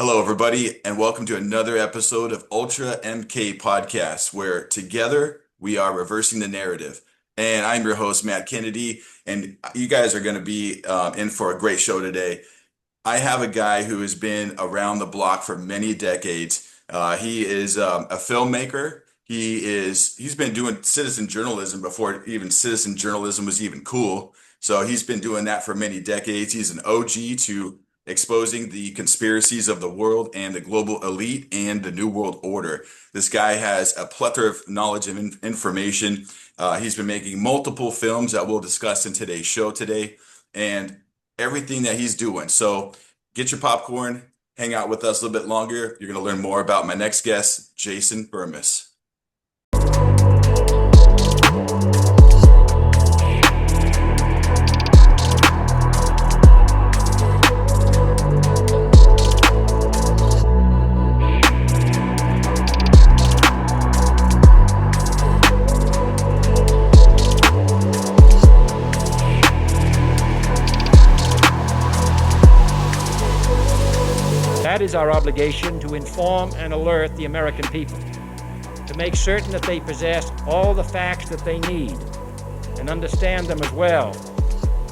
Hello, everybody, and welcome to another episode of Ultra MK Podcast, where together we are reversing the narrative. And I'm your host, Matt Kennedy, and you guys are going to be in for a great show today. I have a guy who has been around the block for many decades. He is a filmmaker. He's been doing citizen journalism before even citizen journalism was even cool. So he's been doing that for many decades. He's an OG to exposing the conspiracies of the world and the global elite and the New World Order. This guy has a plethora of knowledge and information. He's been making multiple films that we'll discuss in today's show today. And everything that he's doing. So get your popcorn, hang out with us a little bit longer. You're going to learn more about my next guest, Jason Bermas. That is our obligation, to inform and alert the American people, to make certain that they possess all the facts that they need and understand them as well,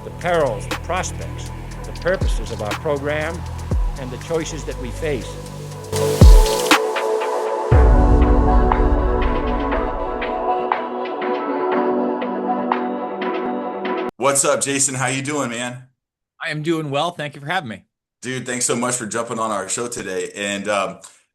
the perils, the prospects, the purposes of our program, and the choices that we face. What's up, Jason? How you doing, man? I am doing well. Thank you for having me. Dude, thanks so much for jumping on our show today. And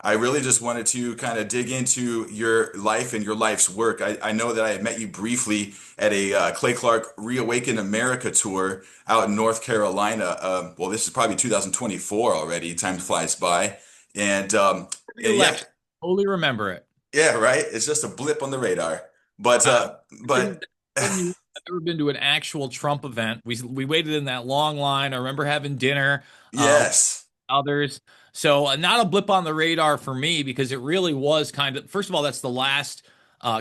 I really just wanted to kind of dig into your life and your life's work. I know that I had met you briefly at a Clay Clark Reawaken America tour out in North Carolina. Well, this is probably 2024 already. Time flies by. And, and yeah, Election. Totally remember it. yeah, right. It's just a blip on the radar. But Uh, but I've never been to an actual Trump event. We waited in that long line. I remember having dinner with yes, others. So not a blip on the radar for me because it really was kind of, first of all, that's the last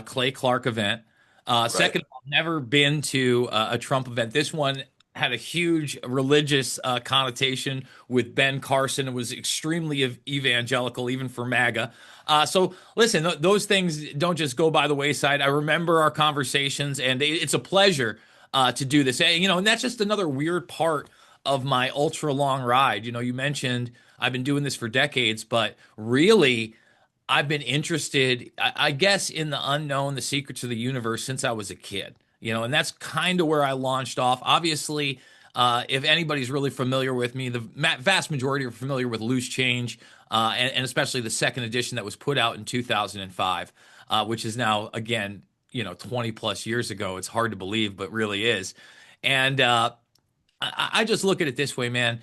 Clay Clark event. right. Second, I've never been to a Trump event. This one had a huge religious connotation with Ben Carson. It was extremely evangelical, even for MAGA. So listen, those things don't just go by the wayside. I remember our conversations, and it's a pleasure to do this. And that's just another weird part of my ultra long ride. You mentioned I've been doing this for decades, but really, I've been interested, I guess, in the unknown, the secrets of the universe since I was a kid. And that's kind of where I launched off. Obviously, if anybody's really familiar with me, the vast majority are familiar with Loose Change, and especially the second edition that was put out in 2005, which is now, again, 20 plus years ago. It's hard to believe, but really is. And I just look at it this way, man.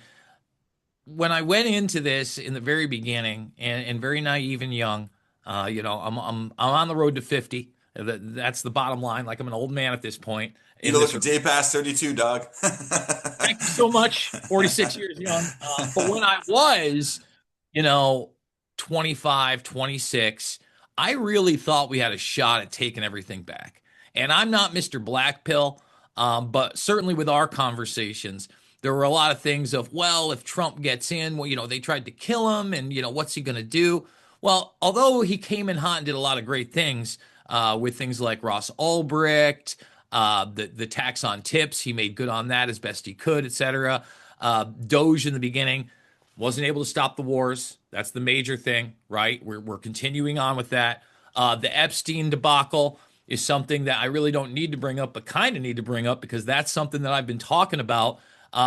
When I went into this in the very beginning and very naive and young, I'm on the road to 50. That's the bottom line. Like, I'm an old man at this point You in know, look this. at day past 32, dog. Thank you so much. 46 years young. But when I was, you know, 25, 26, I really thought we had a shot at taking everything back. And I'm not Mr. Black Pill, but certainly with our conversations, there were a lot of things of, well, if Trump gets in, well, they tried to kill him, and, what's he going to do? Well, although he came in hot and did a lot of great things with things like Ross Ulbricht, the tax on tips, he made good on that as best he could, etc. Doge in the beginning wasn't able to stop the wars. That's the major thing, right? We're continuing on with that. The Epstein debacle is something that I really don't need to bring up, but kind of need to bring up because that's something that I've been talking about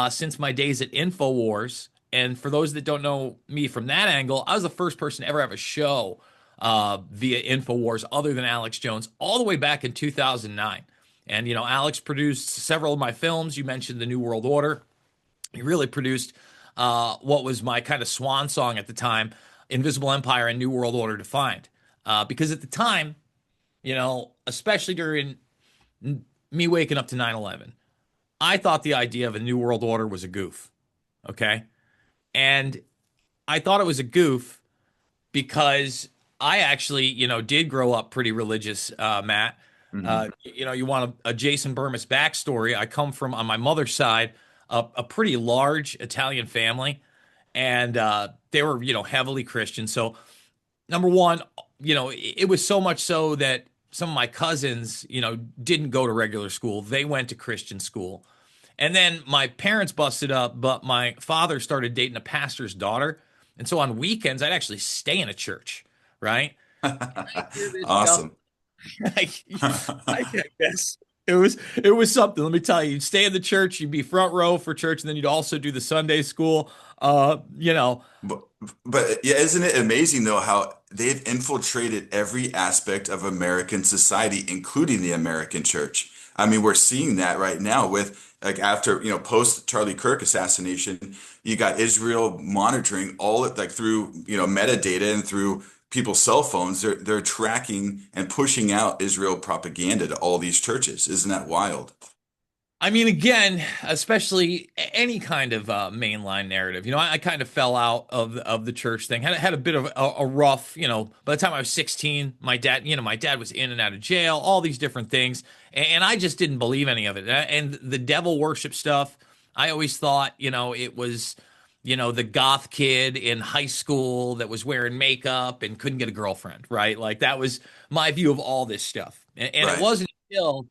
since my days at InfoWars. And for those that don't know me from that angle, I was the first person to ever have a show via InfoWars other than Alex Jones, all the way back in 2009. And, Alex produced several of my films. You mentioned The New World Order. He really produced what was my kind of swan song at the time, Invisible Empire and New World Order Defined. Because at the time, especially during me waking up to 9/11, I thought the idea of a New World Order was a goof. Okay. And I thought it was a goof because I actually, did grow up pretty religious, Matt. Mhm. You want a Jason Bermas backstory. I come from, on my mother's side, a pretty large Italian family. and they were, heavily Christian. So number one, it was so much so that some of my cousins, didn't go to regular school. They went to Christian school. And then my parents busted up, but my father started dating a pastor's daughter. And so on weekends, I'd actually stay in a church, right? I hear this stuff. Awesome. Like, I guess it was something. Let me tell you, you'd stay in the church, you'd be front row for church, and then you'd also do the Sunday school. Uh, you know, But, but yeah, isn't it amazing though how they've infiltrated every aspect of American society, including the American church? I mean, we're seeing that right now with like after, post Charlie Kirk assassination, you got Israel monitoring all it like through, metadata and through people's cell phones. They're tracking and pushing out Israel propaganda to all these churches. Isn't that wild? I mean, again, especially any kind of mainline narrative. I kind of fell out of the church thing. Had a bit of a rough. By the time I was 16, my dad was in and out of jail, all these different things, and I just didn't believe any of it. And the devil worship stuff, I always thought, it was, the goth kid in high school that was wearing makeup and couldn't get a girlfriend, right? Like that was my view of all this stuff, and it Right. wasn't until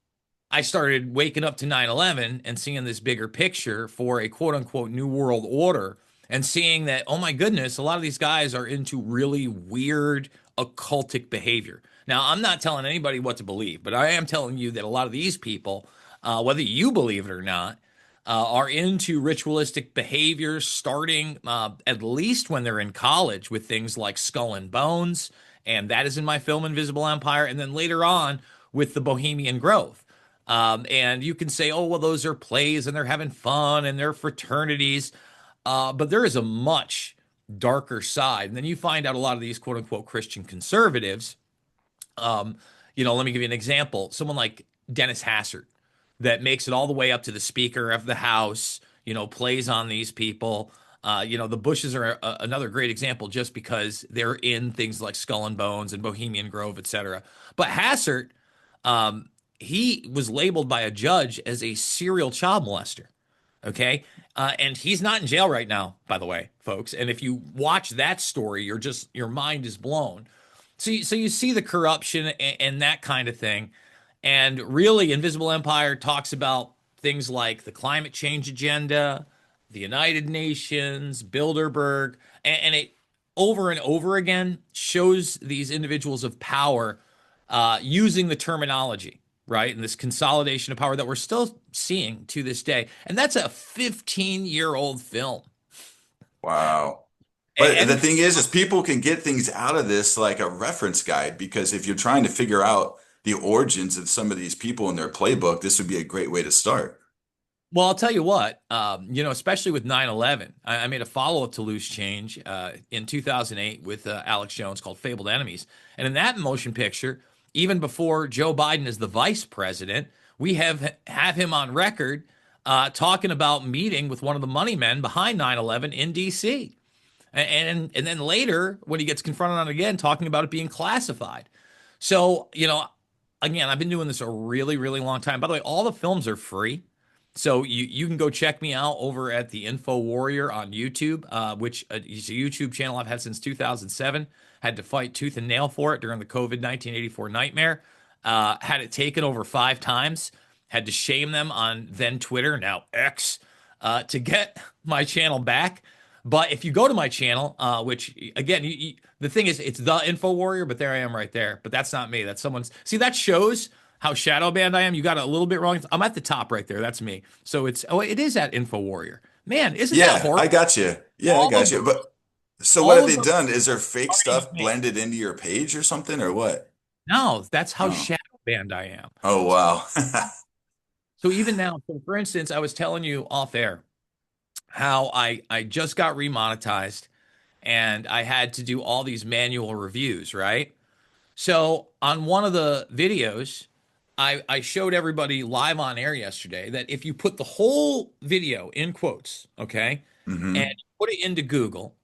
I started waking up to 9/11 and seeing this bigger picture for a quote unquote new world order and seeing that, oh my goodness, a lot of these guys are into really weird occultic behavior. Now, I'm not telling anybody what to believe, but I am telling you that a lot of these people, whether you believe it or not, are into ritualistic behaviors starting at least when they're in college with things like Skull and Bones. And that is in my film Invisible Empire. And then later on with the Bohemian Grove. And you can say, oh, well, those are plays and they're having fun and they're fraternities. But there is a much darker side. And then you find out a lot of these quote unquote Christian conservatives. Um, Let me give you an example. Someone like Dennis Hassert that makes it all the way up to the Speaker of the House, plays on these people. The Bushes are another great example just because they're in things like Skull and Bones and Bohemian Grove, etc. But Hassert, um, he was labeled by a judge as a serial child molester. Okay. And he's not in jail right now, by the way, folks. And if you watch that story, your mind is blown. So you see the corruption and that kind of thing. And really, Invisible Empire talks about things like the climate change agenda, the United Nations, Bilderberg, and it over and over again shows these individuals of power using the terminology, right? And this consolidation of power that we're still seeing to this day. And that's a 15-year-old film. Wow. But the And thing is people can get things out of this like a reference guide because if you're trying to figure out the origins of some of these people in their playbook, this would be a great way to start. well, I'll tell you what, especially with 9/11, I made a follow-up to Loose Change in 2008 with Alex Jones called Fabled Enemies. And in that motion picture, even before Joe Biden is the vice president, we have him on record talking about meeting with one of the money men behind 9/11 in D.C. And then later, when he gets confronted on it again, talking about it being classified. So, again, I've been doing this a really, really long time. By the way, all the films are free. So you can go check me out over at the Info Warrior on YouTube, which is a YouTube channel I've had since 2007. Had to fight tooth and nail for it during the COVID 1984 nightmare. Had it taken over 5 times. Had to shame them on then Twitter, now X, to get my channel back. But if you go to my channel, which again, the thing is, it's the Info Warrior, but there I am right there. But that's not me. That's someone's. See, that shows how shadow banned I am. You got it a little bit wrong. I'm at the top right there. That's me. So it is at Info Warrior. Man, isn't that Yeah, I horrible? got you. Yeah, I All got of you. the But so what all have of they the done? Is there fake parties stuff made. blended into your page or something or what? No, that's how Oh. shadow banned I am. Oh wow. So even now, so for instance, I was telling you off air how I just got remonetized and I had to do all these manual reviews, right? So on one of the videos, I showed everybody live on air yesterday that if you put the whole video in quotes, okay, and hmm put it into Google,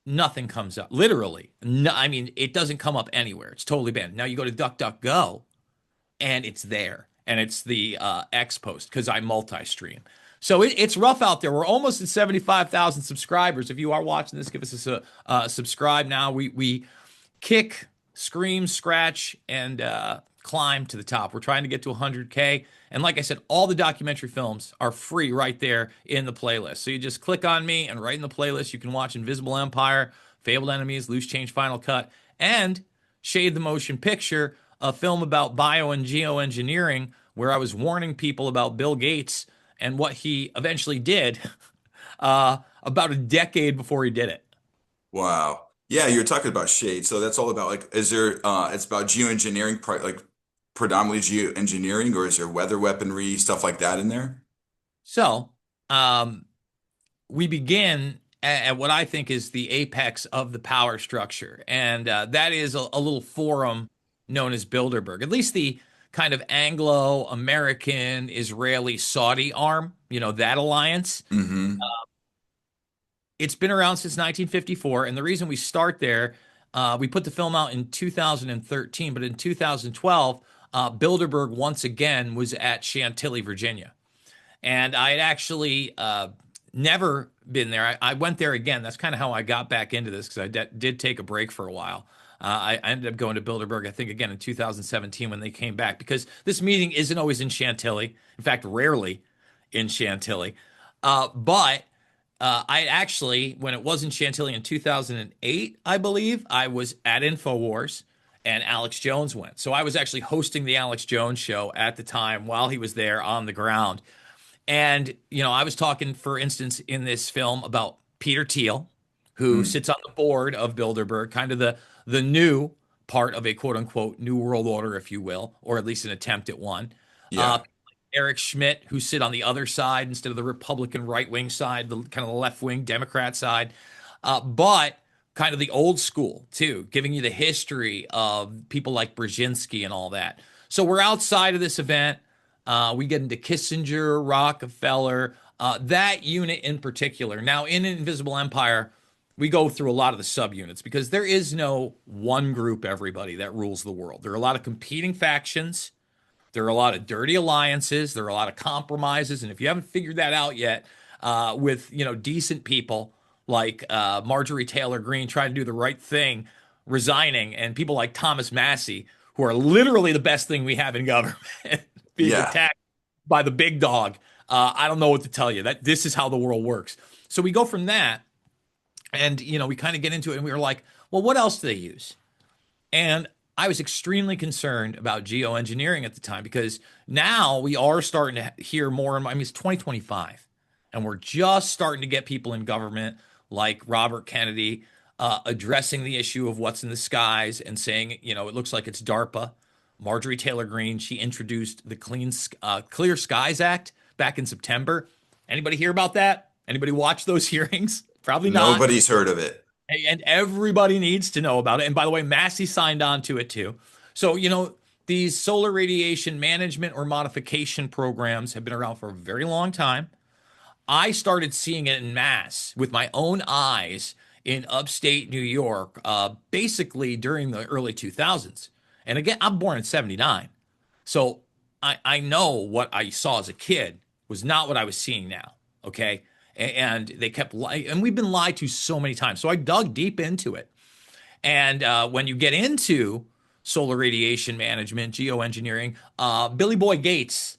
nothing comes up. Literally, no, I mean it doesn't come up anywhere. It's totally banned. Now you go to DuckDuckGo, and it's there, and it's the X post because I multi-stream. So it's rough out there. We're almost at 75,000 subscribers. If you are watching this, give us a subscribe now. We kick, scream, scratch, and climb to the top. We're trying to get to 100K. And like I said, all the documentary films are free right there in the playlist. So you just click on me, and right in the playlist, you can watch Invisible Empire, Fabled Enemies, Loose Change Final Cut, and Shade the Motion Picture, a film about bio and geoengineering, where I was warning people about Bill Gates and what he eventually did about a decade before he did it. Wow. Yeah, you're talking about shade. So that's all about like, is there, it's about geoengineering, like predominantly geoengineering, or is there weather weaponry, stuff like that in there? So, um, we begin at what I think is the apex of the power structure, and that is a little forum known as Bilderberg, at least the kind of Anglo-American, Israeli, Saudi arm, that alliance. Mm-hmm. It's been around since 1954, and the reason we start there, we put the film out in 2013, but in 2012, Bilderberg once again was at Chantilly, Virginia. And I had actually never been there. I went there again. That's kind of how I got back into this because I did take a break for a while. I ended up going to Bilderberg, I think, again in 2017 when they came back because this meeting isn't always in Chantilly. In fact, rarely in Chantilly. But I actually, when it was in Chantilly in 2008, I believe, I was at InfoWars and Alex Jones went. So I was actually hosting the Alex Jones show at the time while he was there on the ground. And, I was talking, for instance, in this film about Peter Thiel, who Mm. sits on the board of Bilderberg, kind of the new part of a quote unquote new world order, if you will, or at least an attempt at one. Uh, Yeah. Eric Schmidt, who sit on the other side instead of the Republican right wing side, the kind of the left wing Democrat side, but kind of the old school too, giving you the history of people like Brzezinski and all that. So we're outside of this event. We get into Kissinger, Rockefeller, that unit in particular. Now, in Invisible Empire, we go through a lot of the subunits because there is no one group, everybody, that rules the world. There are a lot of competing factions. There are a lot of dirty alliances. There are a lot of compromises. And if you haven't figured that out yet, with decent people like Marjorie Taylor Greene trying to do the right thing, resigning, and people like Thomas Massey, who are literally the best thing we have in government, being Yeah. attacked by the big dog. I don't know what to tell you. That this is how the world works. So we go from that, and we kind of get into it, and we were like, well, what else do they use? And I was extremely concerned about geoengineering at the time because now we are starting to hear more. I mean, it's 2025, and we're just starting to get people in government like Robert Kennedy addressing the issue of what's in the skies and saying, it looks like it's DARPA. Marjorie Taylor Greene, she introduced the Clear Skies Act back in September. Anybody hear about that? Anybody watch those hearings? Probably not. Nobody's heard of it. And everybody needs to know about it. And by the way, Massey signed on to it too. So, these solar radiation management or modification programs have been around for a very long time. I started seeing it in mass with my own eyes in upstate New York, basically during the early 2000s. And again, I'm born in 79. So I know what I saw as a kid was not what I was seeing now. Okay. And they kept lying. And we've been lied to so many times. So I dug deep into it. And when you get into solar radiation management, geoengineering, Billy Boy Gates,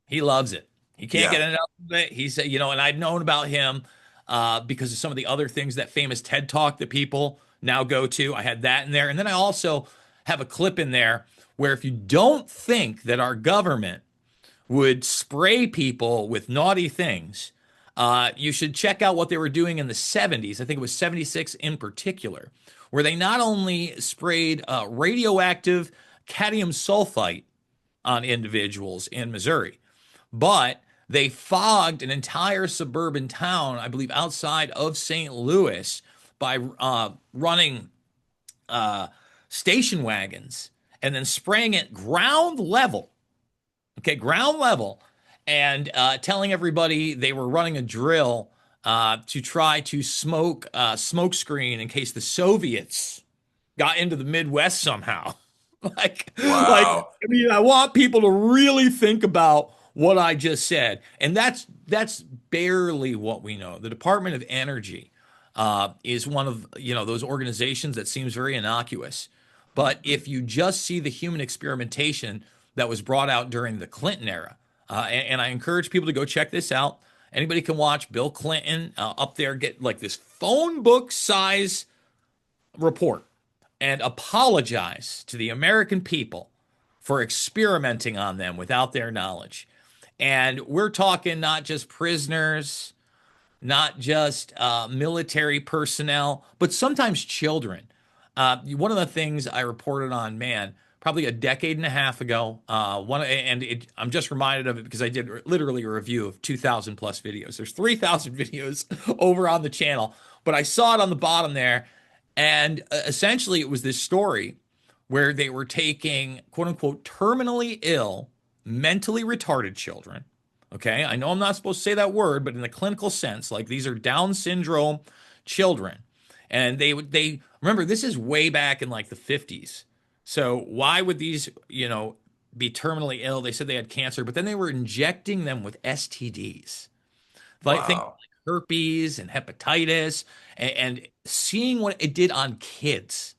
he loves it. He can't Yeah. get enough of it. He said, and I'd known about him because of some of the other things, that famous TED Talk that people now go to. I had that in there. And then I also have a clip in there where if you don't think that our government would spray people with naughty things, you should check out what they were doing in the 70s. I think it was 76 in particular, where they not only sprayed radioactive cadmium sulfite on individuals in Missouri, but they fogged an entire suburban town, I believe outside of St. Louis, by running station wagons and then spraying it ground level. Okay, ground level, and telling everybody they were running a drill to try to smoke screen in case the Soviets got into the Midwest somehow. I Wow. mean, I want people to really think about what I just said, and that's that's barely what we know. The Department of Energy is one of those organizations that seems very innocuous. But if you just see the human experimentation that was brought out during the Clinton era, and I encourage people to go check this out. Anybody can watch Bill Clinton up there get like this phone book size report and apologize to the American people for experimenting on them without their knowledge. And we're talking not just prisoners, not just military personnel, but sometimes children. One of the things I reported on, man, probably a decade and a half ago, I'm just reminded of it because I did literally a review of 2,000 plus videos. There's 3,000 videos over on the channel, but I saw it on the bottom there, and essentially it was this story where they were taking quote unquote terminally ill, mentally retarded children. Okay, I know I'm not supposed to say that word, but in the clinical sense, like these are Down syndrome children, and they remember this is way back in like the 50s. So why would these be terminally ill? They said they had cancer, but then they were injecting them with STDs, like things Wow. like herpes and hepatitis, and seeing what it did on kids.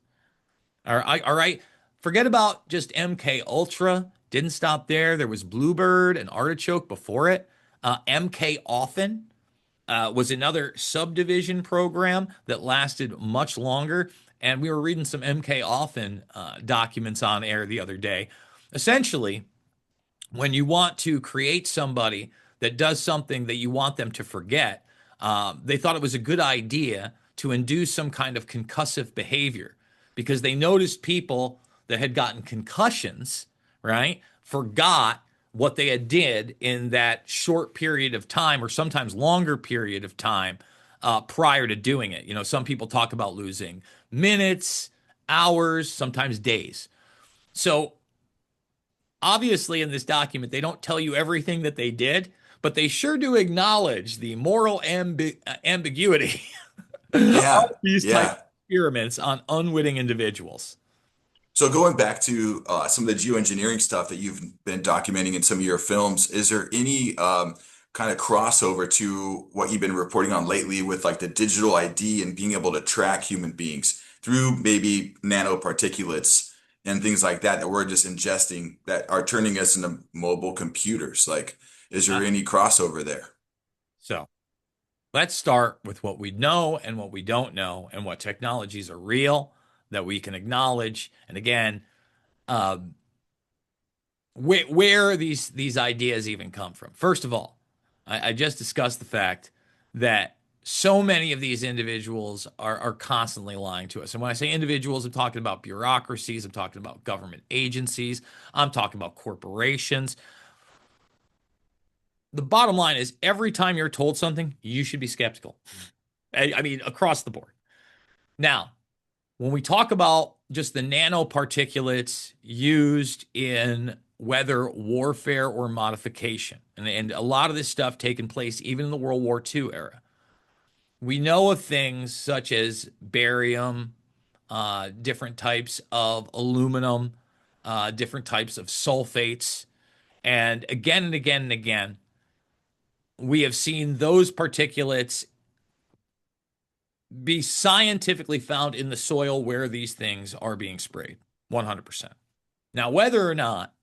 All right. Forget about just MK Ultra. Didn't stop there. There was Bluebird and Artichoke before it. MK Often was another subdivision program that lasted much longer. And we were reading some MK Often documents on air the other day. Essentially, when you want to create somebody that does something that you want them to forget, they thought it was a good idea to induce some kind of concussive behavior because they noticed people that had gotten concussions, right, forgot what they had did in that short period of time or sometimes longer period of time prior to doing it. Some people talk about losing minutes, hours, sometimes days. So obviously, in this document, they don't tell you everything that they did, but they sure do acknowledge the moral ambiguity of Yeah. these type of Yeah. experiments on unwitting individuals. So going back to some of the geoengineering stuff that you've been documenting in some of your films, is there any kind of crossover to what you've been reporting on lately with like the digital ID and being able to track human beings through maybe nanoparticulates and things like that that we're just ingesting that are turning us into mobile computers? Like, is Uh, there any crossover there? so let's start with what we know and what we don't know, and what technologies are real that we can acknowledge. And again, uh, where these ideas even come from. First of all, I just discussed the fact that so many of these individuals are constantly lying to us. And when I say individuals, I'm talking about bureaucracies, I'm talking about government agencies, I'm talking about corporations. The bottom line is every time you're told something, you should be skeptical. I mean, across the board. Now, when we talk about just the nanoparticulates used in whether warfare or modification, and a lot of this stuff taking place even in the World War II era, we know of things such as barium, different types of aluminum, different types of sulfates. And again and again, we have seen those particulates be scientifically found in the soil where these things are being sprayed 100%. Now, whether or not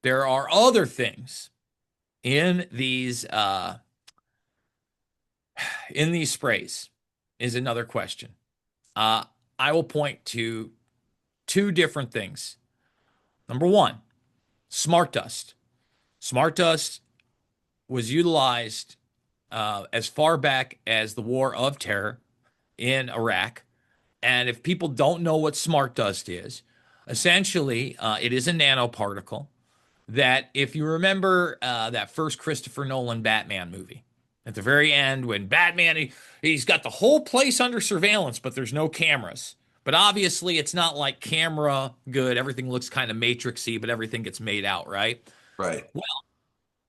there are other things in these sprays is another question. Uh, I will point to two different things. Number one, smart dust. Smart dust was utilized as far back as the War of Terror in Iraq. And if people don't know what smart dust is, essentially, it is a nanoparticle that, if you remember that first Christopher Nolan Batman movie, at the very end, when Batman, he's got the whole place under surveillance, but there's no cameras. But obviously, it's not like camera good. Everything looks kind of matrixy, but everything gets made out, right? Right.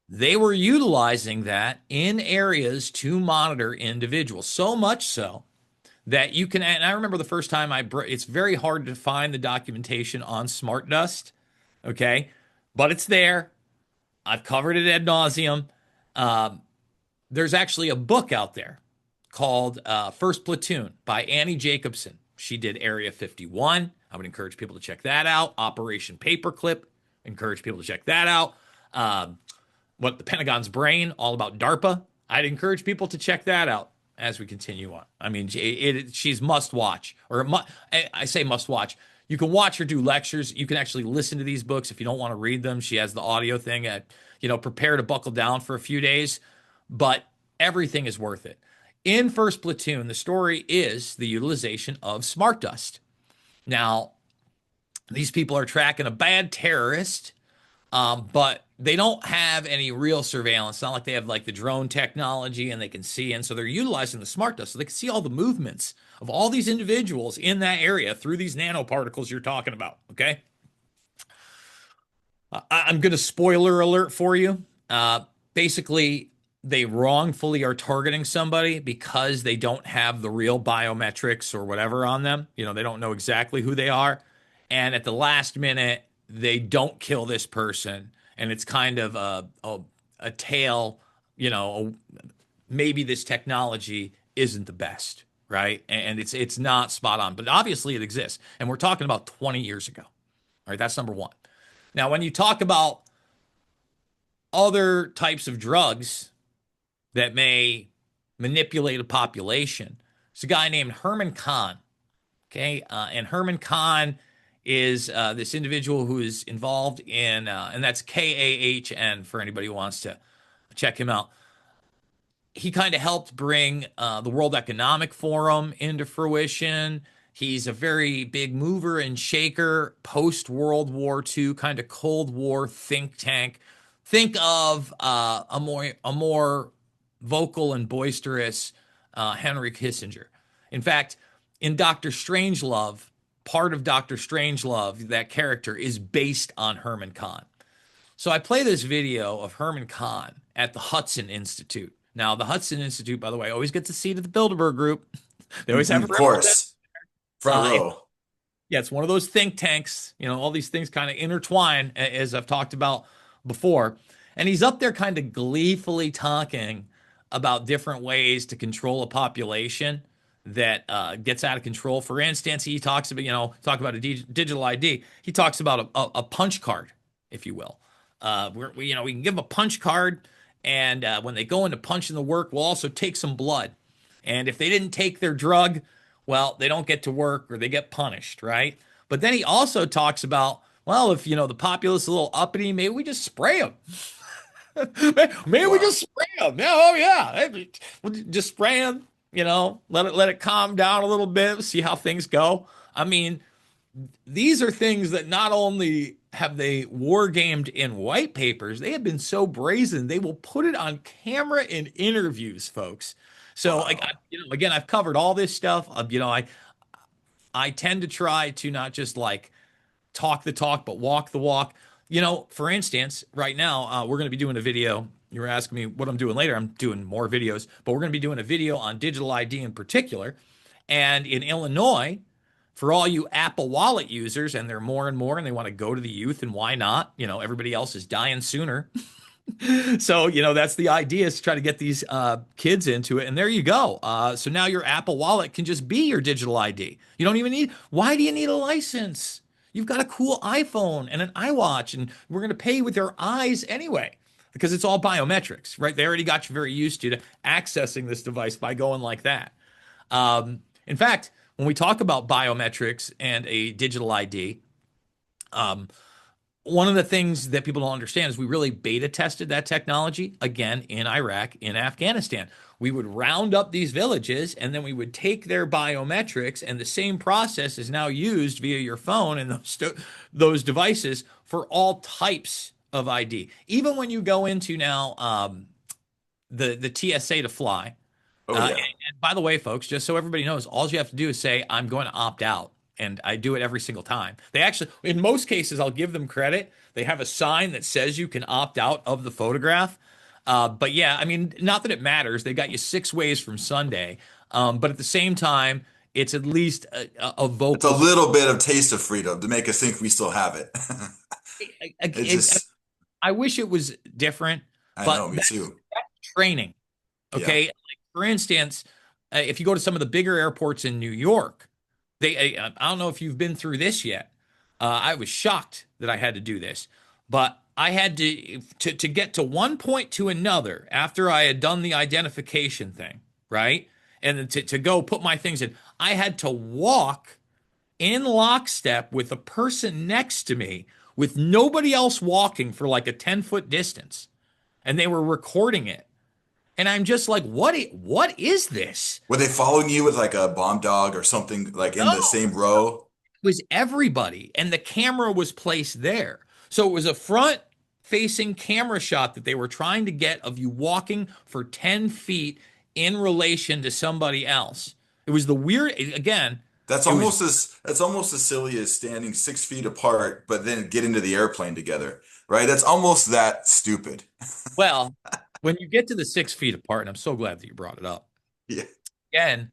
They were utilizing that in areas to monitor individuals, so much so that you can. And I remember the first time it's very hard to find the documentation on smart dust, okay, but it's there. I've covered it ad nauseum. there's actually a book out there called First Platoon by Annie Jacobson. She did Area 51. I would encourage people to check that out. Operation Paperclip. Encourage people to check that out. What the Pentagon's Brain, all about DARPA. I'd encourage people to check that out as we continue on. I mean, she's must watch, or I say must watch. You can watch her do lectures. You can actually listen to these books if you don't want to read them. She has the audio thing. Prepare to buckle down for a few days, but everything is worth it. In First Platoon, the story is the utilization of smart dust. Now, these people are tracking a bad terrorist, but they don't have any real surveillance. It's not like they have like the drone technology and they can see. And so they're utilizing the smart dust so they can see all the movements of all these individuals in that area through these nanoparticles you're talking about. Okay. I'm going to spoiler alert for you. Basically, they wrongfully are targeting somebody because they don't have the real biometrics or whatever on them. They don't know exactly who they are. And at the last minute, they don't kill this person. And it's kind of a tale, maybe this technology isn't the best, right? And it's not spot on, but obviously it exists. And we're talking about 20 years ago. All right, that's number one. Now, when you talk about other types of drugs that may manipulate a population, there's a guy named Herman Kahn. Okay. And Herman Kahn is this individual who is involved in, and that's KAHN for anybody who wants to check him out. He kind of helped bring the World Economic Forum into fruition. He's a very big mover and shaker post-World War II, kind of Cold War think tank. Think of a more vocal and boisterous Henry Kissinger. In fact, in Dr. Strangelove, part of Dr. Strangelove, that character, is based on Herman Kahn. So I play this video of Herman Kahn at the Hudson Institute. Now, the Hudson Institute, by the way, always gets a seat at the Bilderberg Group. They always have a Of course. Front row. Yeah, it's one of those think tanks. All these things kind of intertwine, as I've talked about before. And he's up there kind of gleefully talking about different ways to control a population that gets out of control. For instance, he talks about a digital ID. He talks about a punch card, if you will. We can give them a punch card, and when they go into punching the work, we'll also take some blood. And if they didn't take their drug, well, they don't get to work or they get punished, right? But then he also talks about, well, if the populace is a little uppity, maybe we just spray them. Maybe we just spray them. Yeah, oh yeah, we'll just spray them. Let it calm down a little bit, see how things go. I mean, these are things that not only have they war gamed in white papers, they have been so brazen they will put it on camera in interviews, folks. So, Wow. again, I've covered all this stuff. I tend to try to not just like talk the talk, but walk the walk. For instance, right now, we're going to be doing a video. You were asking me what I'm doing later. I'm doing more videos, but we're going to be doing a video on digital ID in particular. And in Illinois, for all you Apple Wallet users, and there are more and more, and they want to go to the youth, and why not? Everybody else is dying sooner. So, that's the idea, is to try to get these kids into it. And there you go. So now your Apple Wallet can just be your digital ID. You don't even why do you need a license? You've got a cool iPhone and an iWatch, and we're going to pay with your eyes anyway, because it's all biometrics, right? They already got you very used to accessing this device by going like that. In fact, when we talk about biometrics and a digital ID, one of the things that people don't understand is we really beta tested that technology, again, in Iraq, in Afghanistan. We would round up these villages, and then we would take their biometrics, and the same process is now used via your phone and those devices for all types of ID. Even when you go into now the TSA to fly. Oh, yeah. And by the way, folks, just so everybody knows, all you have to do is say, I'm going to opt out. And I do it every single time. They actually, in most cases, I'll give them credit. They have a sign that says you can opt out of the photograph. But yeah, I mean, not that it matters. They got you 6 ways from Sunday. But at the same time, it's at least a vocal. It's a little bit of taste of freedom to make us think we still have it. It's just, I wish it was different. I But know, me too. that's training. Yeah. Okay. Like, for instance, if you go to some of the bigger airports in New York, I don't know if you've been through this yet. I was shocked that I had to do this, but I had to get to one point to another after I had done the identification thing, right? And then to go put my things in. I had to walk in lockstep with a person next to me with nobody else walking for like a 10-foot distance. And they were recording it. And I'm just like, what is this? Were they following you with like a bomb dog or something like in No, the same row? it was everybody. And the camera was placed there. So it was a front facing camera shot that they were trying to get of you walking for 10 feet in relation to somebody else. It was the weird, again, it was, That's almost as silly as standing 6 feet apart, but then getting to the airplane together, right? That's almost that stupid. well, when you get to the 6 feet apart, and I'm so glad that you brought it up. Yeah. Again,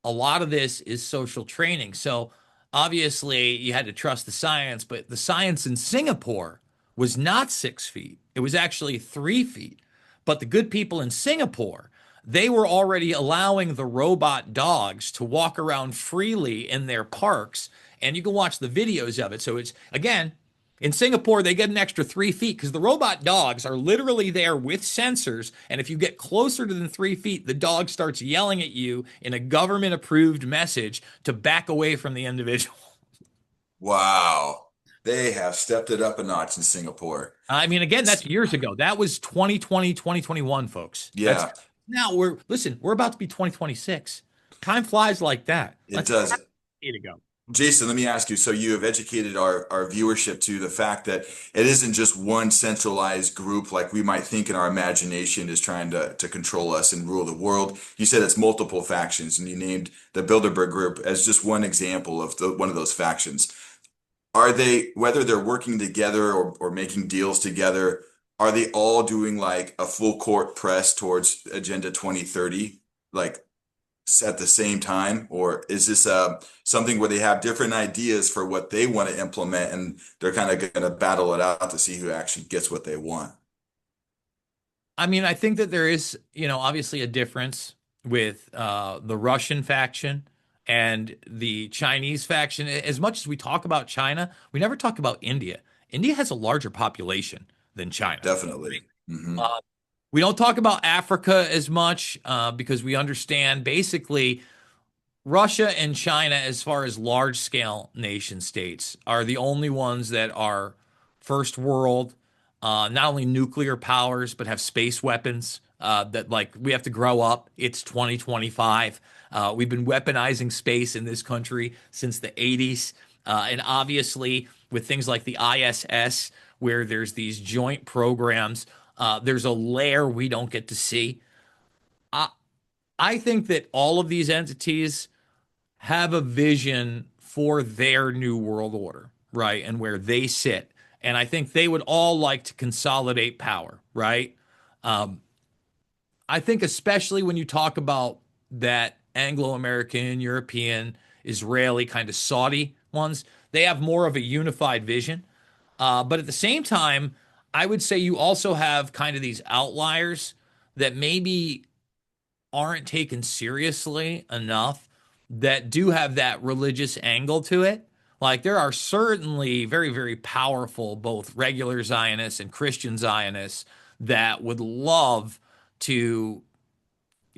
a lot of this is social training. So obviously you had to trust the science, but the science in Singapore was not 6 feet. It was actually 3 feet. But the good people in Singapore, they were already allowing the robot dogs to walk around freely in their parks. And you can watch the videos of it. So it's, again, in Singapore, they get an extra 3 feet because the robot dogs are literally there with sensors. And if you get closer to than 3 feet, the dog starts yelling at you in a government approved message to back away from the individual. Wow. They have stepped it up a notch in Singapore. I mean, again, that's S- years ago. That was 2020, 2021, folks. That's Yeah, now we're about to be 2026. Time flies like that. it Let's does. to go. Jason, let me ask you. So you have educated our viewership to the fact that it isn't just one centralized group like we might think in our imagination is trying to control us and rule the world. You said it's multiple factions, and you named the Bilderberg Group as just one example of one of those factions. Are they, whether they're working together or making deals together, are they all doing like a full court press towards Agenda 2030? Like at the same time, or is this something where they have different ideas for what they want to implement and they're kind of going to battle it out to see who actually gets what they want? I mean, I think that there is, obviously a difference with the Russian faction and the Chinese faction. As much as we talk about China, we never talk about India. India has a larger population than China. Definitely. Hmm. Uh, we don't talk about Africa as much because we understand basically Russia and China, as far as large scale nation states, are the only ones that are first world, not only nuclear powers, but have space weapons. That like we have to grow up. It's 2025. We've been weaponizing space in this country since the 80s. And obviously, with things like the ISS, where there's these joint programs, there's a layer we don't get to see. I, I think that all of these entities have a vision for their new world order, right? And where they sit. And I think they would all like to consolidate power, right? Um, I think, especially when you talk about that Anglo American, European, Israeli, kind of Saudi ones, they have more of a unified vision. But at the same time, I would say you also have kind of these outliers that maybe aren't taken seriously enough that do have that religious angle to it. Like there are certainly very, very powerful, both regular Zionists and Christian Zionists that would love to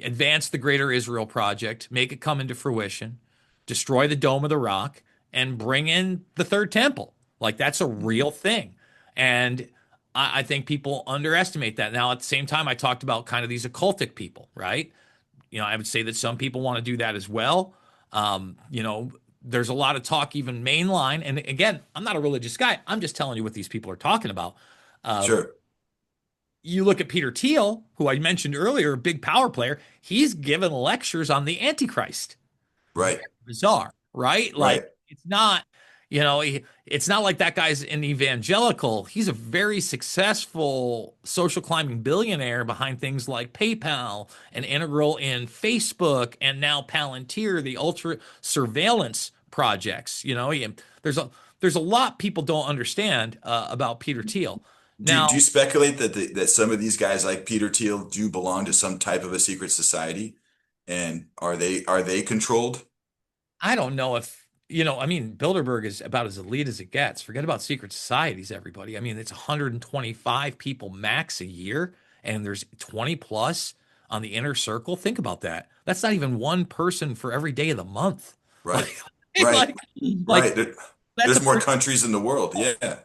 advance the Greater Israel Project, make it come into fruition, destroy the Dome of the Rock, and bring in the Third Temple. Like that's a real thing. And I think people underestimate that. Now, at the same time, I talked about kind of these occultic people, right? I would say that some people want to do that as well. There's a lot of talk, even mainline. And again, I'm not a religious guy. I'm just telling you what these people are talking about. Uh, Sure. you look at Peter Thiel, who I mentioned earlier, a big power player. He's given lectures on the Antichrist. Right. Bizarre, right? Like Right. it's not, it's not like that guy's an evangelical. He's a very successful social climbing billionaire behind things like PayPal and integral in Facebook and now Palantir, the ultra surveillance projects. There's a lot people don't understand about Peter Thiel. Do you Now, speculate that that some of these guys like Peter Thiel do belong to some type of a secret society? And are they controlled? I don't know if, I mean, Bilderberg is about as elite as it gets. Forget about secret societies, everybody. I mean, it's 125 people max a year, and there's 20 plus on the inner circle. Think about that. That's not even one person for every day of the month. Right. Like, Right. like, like Right. that's a There's more pretty. countries in the world. Yeah.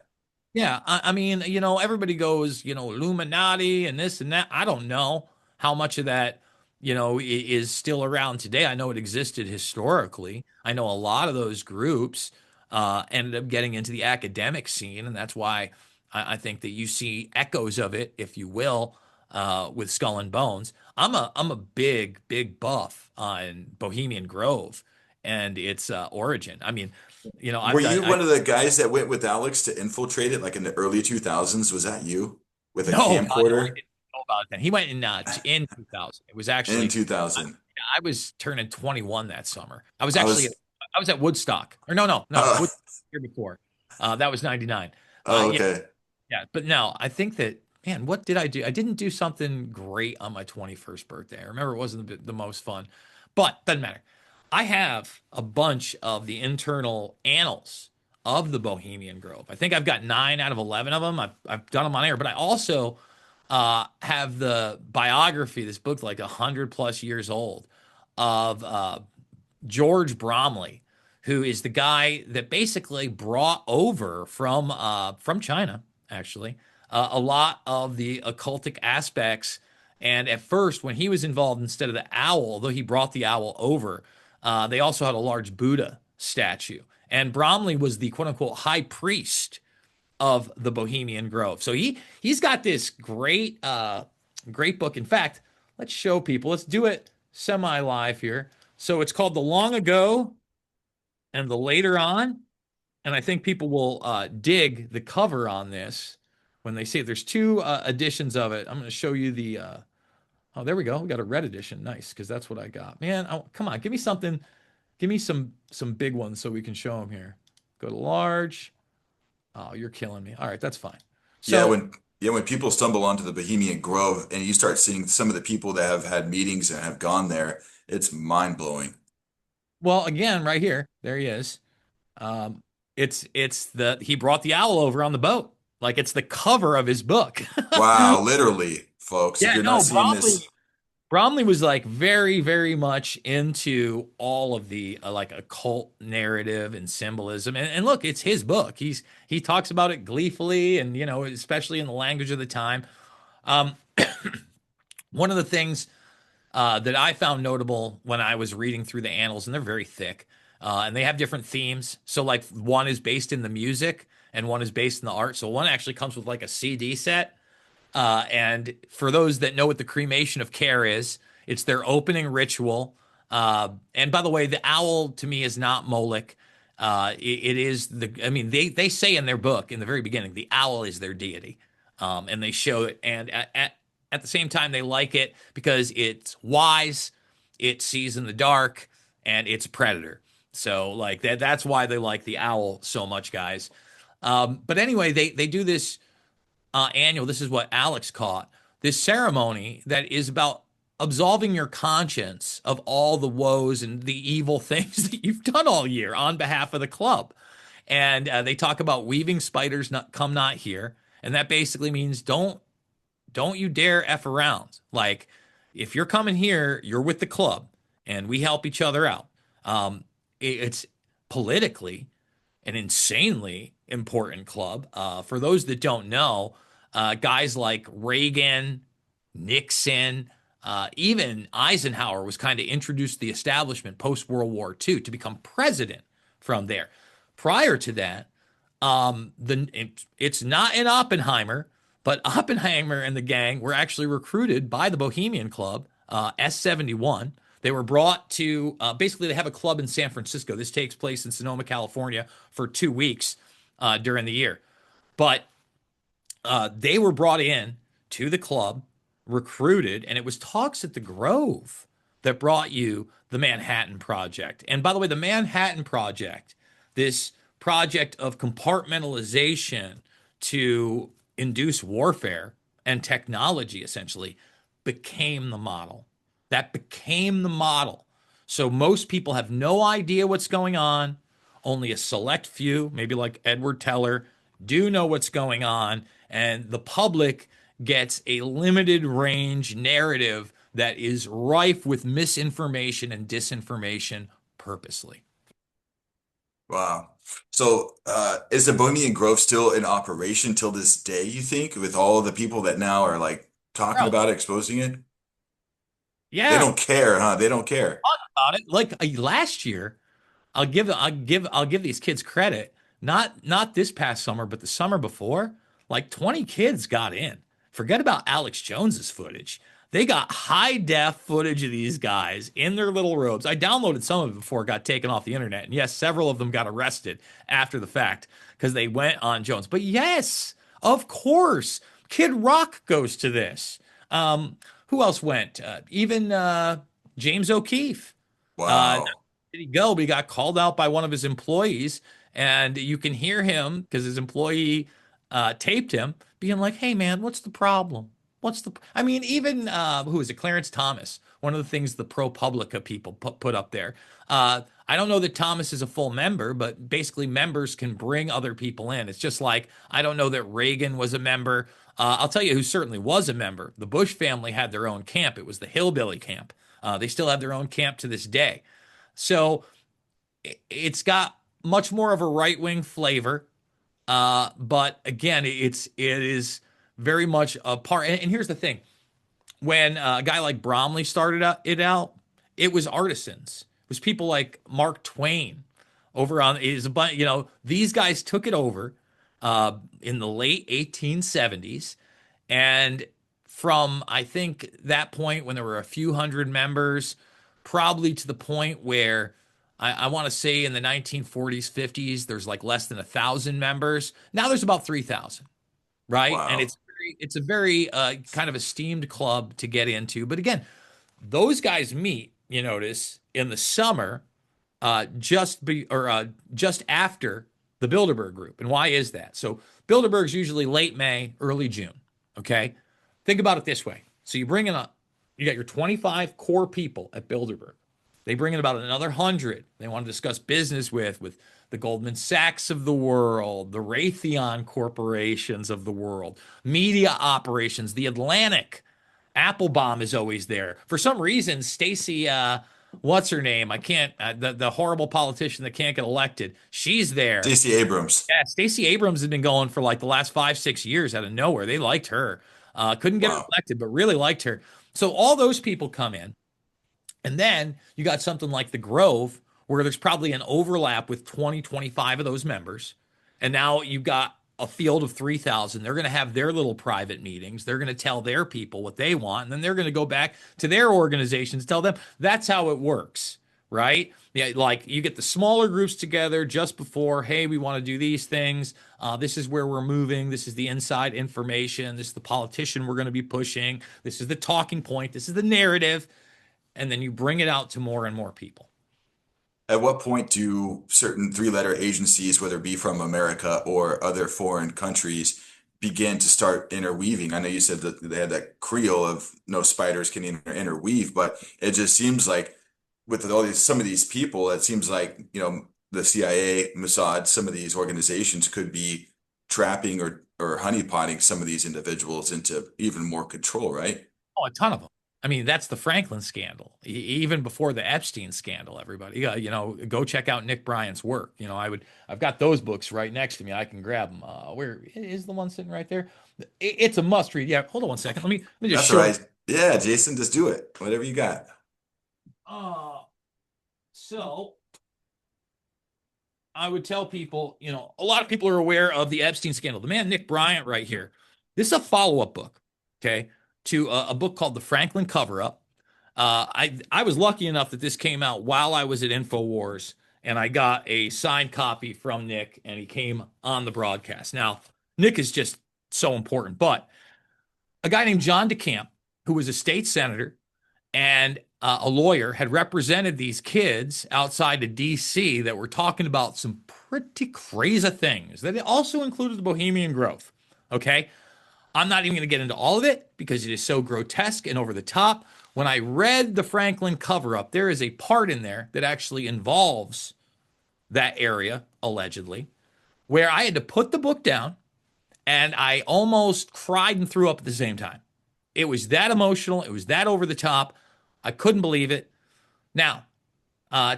Yeah, I mean, everybody goes, Illuminati and this and that. I don't know how much of that, is still around today. I know it existed historically. I know a lot of those groups ended up getting into the academic scene, and that's why I think that you see echoes of it, if you will, with Skull and Bones. I'm a big, big buff on Bohemian Grove and its origin. I mean, Were I've got you one of the guys that went with Alex to infiltrate it like in the early 2000s? Was that you with a No, God, no, I camcorder didn't know about that. He went in 2000. It was in actually 2000? I was turning 21 that summer. I was I actually was, I was at Woodstock. Or no, uh, Woodstock year before. That was 99. oh, Yeah, okay. yeah, but no, I think that, man, what did I do? I didn't do something great on my 21st birthday. I remember it wasn't the most fun, but doesn't matter. I have a bunch of the internal annals of the Bohemian Grove. I think I've got 9 out of 11 of them. I've done them on air, but I also have the biography, this book like 100 plus years old, of George Bromley, who is the guy that basically brought over from China, actually, a lot of the occultic aspects. And at first, when he was involved, instead of the owl, although he brought the owl over, they also had a large Buddha statue. And Bromley was the quote unquote high priest of the Bohemian Grove. So he's got this great book. In fact, let's show people. Let's do it semi live here. So it's called The Long Ago and the Later On, and I think people will dig the cover on this when they see it. There's two editions of it. I'm going to show you the. Oh, there we go. We got a red edition. Nice, because that's what I got. Man, come on, give me something. Give me some big ones so we can show them here. Go to large. Oh, you're killing me. All right, that's fine. Yeah, So, when people stumble onto the Bohemian Grove and you start seeing some of the people that have had meetings and have gone there, it's mind blowing. well, again, right here, there he is. Um, it's the he brought the owl over on the boat. Like it's the cover of his book. Wow, literally, folks. If Yeah, you're not no, seeing Bromley this, Bromley was like very, very much into all of the like occult narrative and symbolism. And look, it's his book. He talks about it gleefully, and especially in the language of the time. Um, one of the things that I found notable when I was reading through the annals, and they're very thick, and they have different themes. So, like, one is based in the music, and one is based in the art. So, one actually comes with like a CD set. And for those that know what the cremation of care is, it's their opening ritual. And by the way, the owl to me is not Moloch. It is I mean, they say in their book in the very beginning, the owl is their deity. And they show it. And at the same time, they like it because it's wise, it sees in the dark, and it's a predator. So like that's why they like the owl so much, guys. But anyway, they do this annual. This is what Alex caught. This ceremony that is about absolving your conscience of all the woes and the evil things that you've done all year on behalf of the club. And they talk about weaving spiders not come not here, and that basically means don't you dare f around. Like if you're coming here, you're with the club, and we help each other out. It's politically an insanely important club. For those that don't know, guys like Reagan, Nixon, even Eisenhower was kind of introduced to the establishment post World War II to become president from there. Prior to that, it's not in Oppenheimer, but Oppenheimer and the gang were actually recruited by the Bohemian Club, S71. They were brought to basically they have a club in San Francisco. This takes place in Sonoma, California, for 2 weeks during the year. But they were brought in to the club, recruited, and it was talks at the Grove that brought you the Manhattan Project. And by the way, the Manhattan Project, this project of compartmentalization to induced warfare and technology essentially became the model. That became the model. So most people have no idea what's going on. Only a select few, maybe like Edward Teller, do know what's going on. And the public gets a limited range narrative that is rife with misinformation and disinformation purposely. Wow. So, is the Bohemian Grove still in operation till this day, you think, with all the people that now are like talking Bro, about it, exposing it? They yeah, don't care, huh? They don't care. talk about it. Like last year, I'll give these kids credit. Not this past summer, but the summer before, like 20 kids got in. Forget about Alex Jones's footage. They got high def footage of these guys in their little robes. I downloaded some of it before it got taken off the internet. And yes, several of them got arrested after the fact because they went on Jones. But yes, of course, Kid Rock goes to this. Who else went? Even James O'Keefe. Wow. Did he go? But he got called out by one of his employees, and you can hear him because his employee taped him being like, "Hey, man, what's the problem? What's the?" I mean, even who is it? Clarence Thomas. One of the things the ProPublica people put up there. I don't know that Thomas is a full member, but basically members can bring other people in. It's just like I don't know that Reagan was a member. I'll tell you who certainly was a member. The Bush family had their own camp. It was the Hillbilly Camp. They still have their own camp to this day. So it's got much more of a right wing flavor. But again, it is very much a part. And here's the thing: when a guy like Bromley started it out, it was artisans. It was people like Mark Twain over on is a bunch. These guys took it over in the late 1870s, and from I think that point when there were a few hundred members, probably to the point where I want to say in the 1940s, 50s, there's like less than 1,000 members. Now there's about 3,000, right? And Wow. it's a very kind of esteemed club to get into. But again, those guys meet, you notice, in the summer, just after the Bilderberg group. And why is that? So Bilderberg's usually late May, early June. Okay, think about it this way. So you got your 25 core people at Bilderberg. They bring in about another 100. They want to discuss business with the Goldman Sachs of the world, the Raytheon corporations of the world, media operations, the Atlantic. Applebaum is always there. For some reason, Stacey, what's her name? I can't, the horrible politician that can't get elected. She's there. Stacey Abrams. Yeah, Stacey Abrams has been going for like the last 5, 6 years out of nowhere. They liked her. Couldn't get her Wow. elected, but really liked her. So all those people come in. And then you got something like the Grove, where there's probably an overlap with 20, 25 of those members. And now you've got a field of 3,000. They're going to have their little private meetings. They're going to tell their people what they want. And then they're going to go back to their organizations, tell them that's how it works, right? Yeah, like you get the smaller groups together just before, hey, we want to do these things. This is where we're moving. This is the inside information. This is the politician we're going to be pushing. This is the talking point. This is the narrative. And then you bring it out to more and more people. At what point do certain three-letter agencies, whether it be from America or other foreign countries, begin to start interweaving? I know you said that they had that Creole of no spiders can interweave, but it just seems like with all these some of these people, it seems like, the CIA, Mossad, some of these organizations could be trapping or honeypotting some of these individuals into even more control, right? Oh, a ton of them. I mean, that's the Franklin scandal. Even before the Epstein scandal, everybody, go check out Nick Bryant's work. I've got those books right next to me. I can grab them. Where is the one sitting right there? It's a must read. Yeah, hold on one second. Let me just That's all show you. right. Yeah, Jason, just do it. Whatever you got. Uh, so I would tell people, a lot of people are aware of the Epstein scandal. The man, Nick Bryant, right here. This is a follow-up book, okay, to a book called The Franklin Cover-Up. I was lucky enough that this came out while I was at InfoWars, and I got a signed copy from Nick, and he came on the broadcast. Now, Nick is just so important, but a guy named John DeCamp, who was a state senator and a lawyer, had represented these kids outside of DC that were talking about some pretty crazy things that also included the Bohemian Grove. Okay. I'm not even going to get into all of it because it is so grotesque and over the top. When I read the Franklin cover up, there is a part in there that actually involves that area, allegedly, where I had to put the book down and I almost cried and threw up at the same time. It was that emotional. It was that over the top. I couldn't believe it. Now,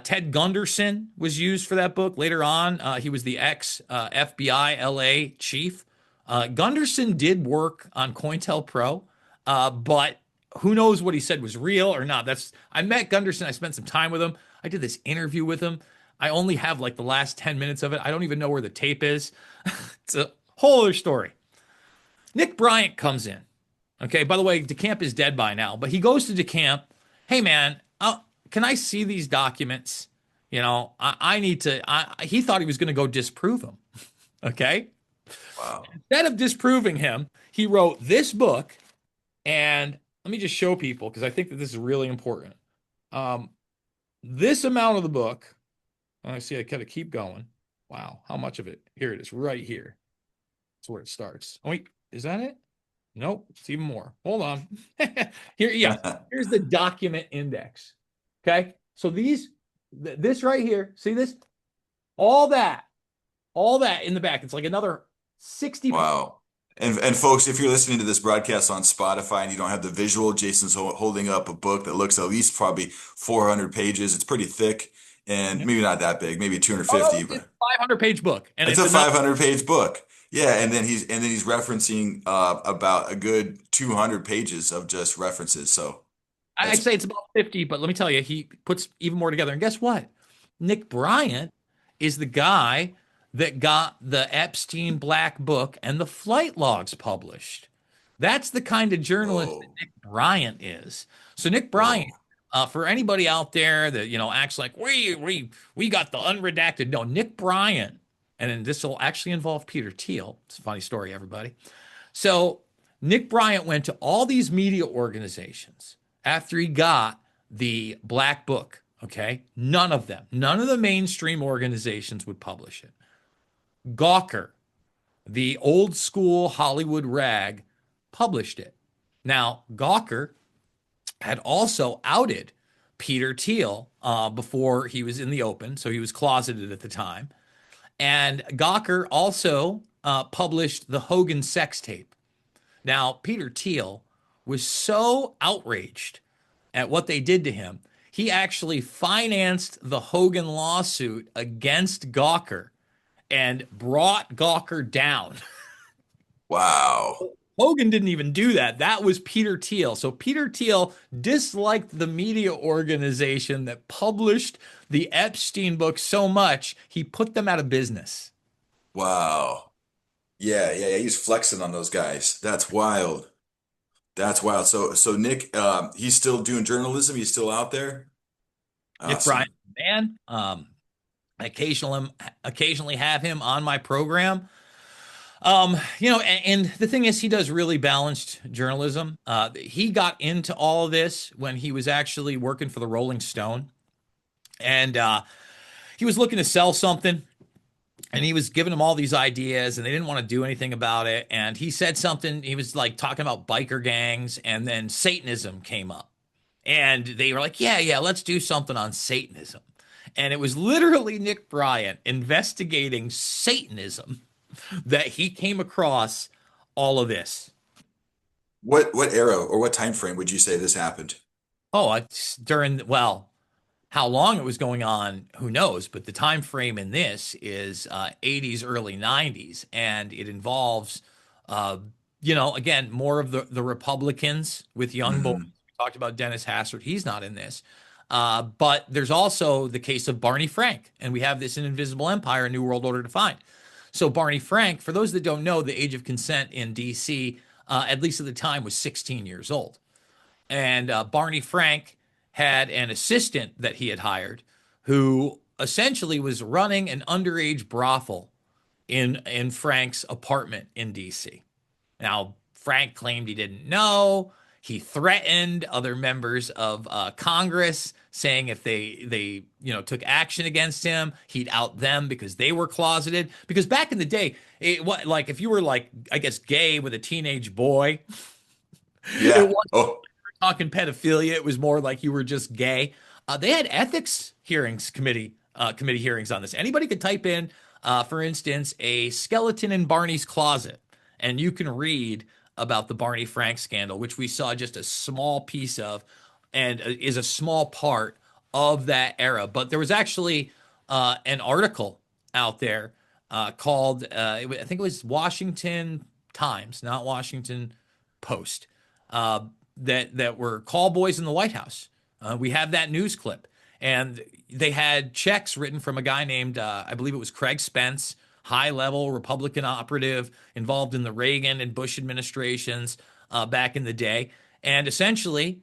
Ted Gunderson was used for that book later on. He was the ex FBI LA chief. Gunderson did work on COINTELPRO, but who knows what he said was real or not. I met Gunderson. I spent some time with him. I did this interview with him. I only have like the last 10 minutes of it. I don't even know where the tape is. It's a whole other story. Nick Bryant comes in. Okay. By the way, DeCamp is dead by now, but he goes to DeCamp. Hey, man, can I see these documents? I need to. He thought he was going to go disprove them. Okay. Wow. Instead of disproving him, he wrote this book. And let me just show people because I think that this is really important. This amount of the book, I see I gotta keep going. Wow, how much of it? Here it is, right here. That's where it starts. Oh, wait, is that it? Nope, it's even more. Hold on. Here, yeah, here's the document index. Okay, so this right here, see this? All that, all that in the back. It's like another 60. Wow. And folks, if you're listening to this broadcast on Spotify and you don't have the visual, Jason's holding up a book that looks at least probably 400 pages. It's pretty thick and maybe not that big, maybe Oh, no, 250, it's a but 500-page book, and it's it's a another. 500-page book. Yeah, and then he's referencing about a good 200 pages of just references. So I'd that's say it's about 50, but let me tell you, he puts even more together. And guess what? Nick Bryant is the guy that got the Epstein Black Book and the flight logs published. That's the kind of journalist that whoa, Nick Bryant is. So Nick Bryant, whoa. for anybody out there that acts like we got the unredacted. No, Nick Bryant, and then this will actually involve Peter Thiel. It's a funny story, everybody. So Nick Bryant went to all these media organizations after he got the Black Book. Okay. None of them, none of the mainstream organizations would publish it. Gawker, the old school Hollywood rag, published it. Now, Gawker had also outed Peter Thiel before he was in the open. So he was closeted at the time. And Gawker also published the Hogan sex tape. Now, Peter Thiel was so outraged at what they did to him, he actually financed the Hogan lawsuit against Gawker and brought Gawker down. Wow. Hogan didn't even do that. That was Peter Thiel. So Peter Thiel disliked the media organization that published the Epstein book so much, he put them out of business. Wow. Yeah, yeah, yeah. He's flexing on those guys. That's wild. That's wild. So Nick, he's still doing journalism. He's still out there. Nick Bryant, Awesome. man, I occasionally have him on my program. And the thing is, he does really balanced journalism. He got into all of this when he was actually working for the Rolling Stone, and he was looking to sell something, and he was giving them all these ideas, and they didn't want to do anything about it. And he said something. He was like talking about biker gangs, and then Satanism came up, and they were like, "Yeah, yeah, let's do something on Satanism." And it was literally Nick Bryant investigating Satanism that he came across all of this. What era or what time frame would you say this happened? Oh, it's well, how long it was going on, who knows? But the time frame in this is 80s, early 90s, and it involves, again, more of the Republicans with young boys. Hmm. We talked about Dennis Hassert; he's not in this. But there's also the case of Barney Frank, and we have this in Invisible Empire: A New World Order Defined. So Barney Frank, for those that don't know, the age of consent in D.C., at least at the time, was 16 years old. And Barney Frank had an assistant that he had hired who essentially was running an underage brothel in Frank's apartment in D.C. Now, Frank claimed he didn't know. He threatened other members of Congress, saying if they took action against him, he'd out them because they were closeted. Because back in the day, what like if you were like I guess gay with a teenage boy, it Yeah. wasn't Oh, talking pedophilia. It was more like you were just gay. They had ethics hearings committee hearings on this. Anybody could type in, for instance, a skeleton in Barney's closet, and you can read about the Barney Frank scandal, which we saw just a small piece of, and is a small part of that era. But there was actually an article out there called, I think it was Washington Times, not Washington Post, uh, that were call boys in the White House. We have that news clip, and they had checks written from a guy named, I believe it was Craig Spence, high level Republican operative involved in the Reagan and Bush administrations back in the day. And essentially,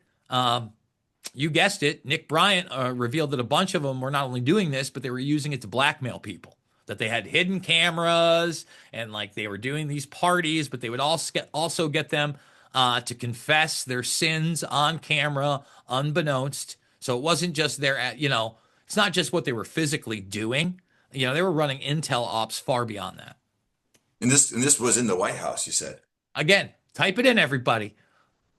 you guessed it, Nick Bryant revealed that a bunch of them were not only doing this, but they were using it to blackmail people. That they had hidden cameras and like they were doing these parties, but they would also get them to confess their sins on camera, unbeknownst. So it wasn't just it's not just what they were physically doing. They were running intel ops far beyond that. and this was in the White House, you said. Again, type it in, everybody.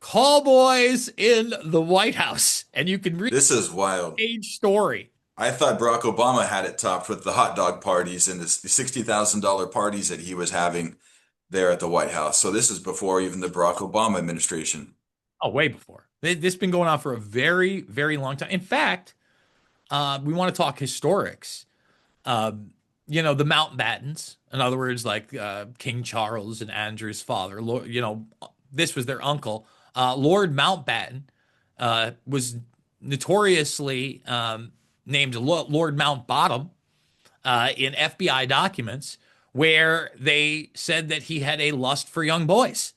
Call boys in the White House, and you can read This is wild. the page story. I thought Barack Obama had it topped with the hot dog parties and the $60,000 parties that he was having there at the White House. So this is before even the Barack Obama administration. Oh, way before. This has been going on for a very, very long time. In fact, we want to talk historics. Uh, the Mountbattens, in other words, like King Charles and Andrew's father. This was their uncle. Lord Mountbatten was notoriously named Lord Mountbottom in FBI documents, where they said that he had a lust for young boys.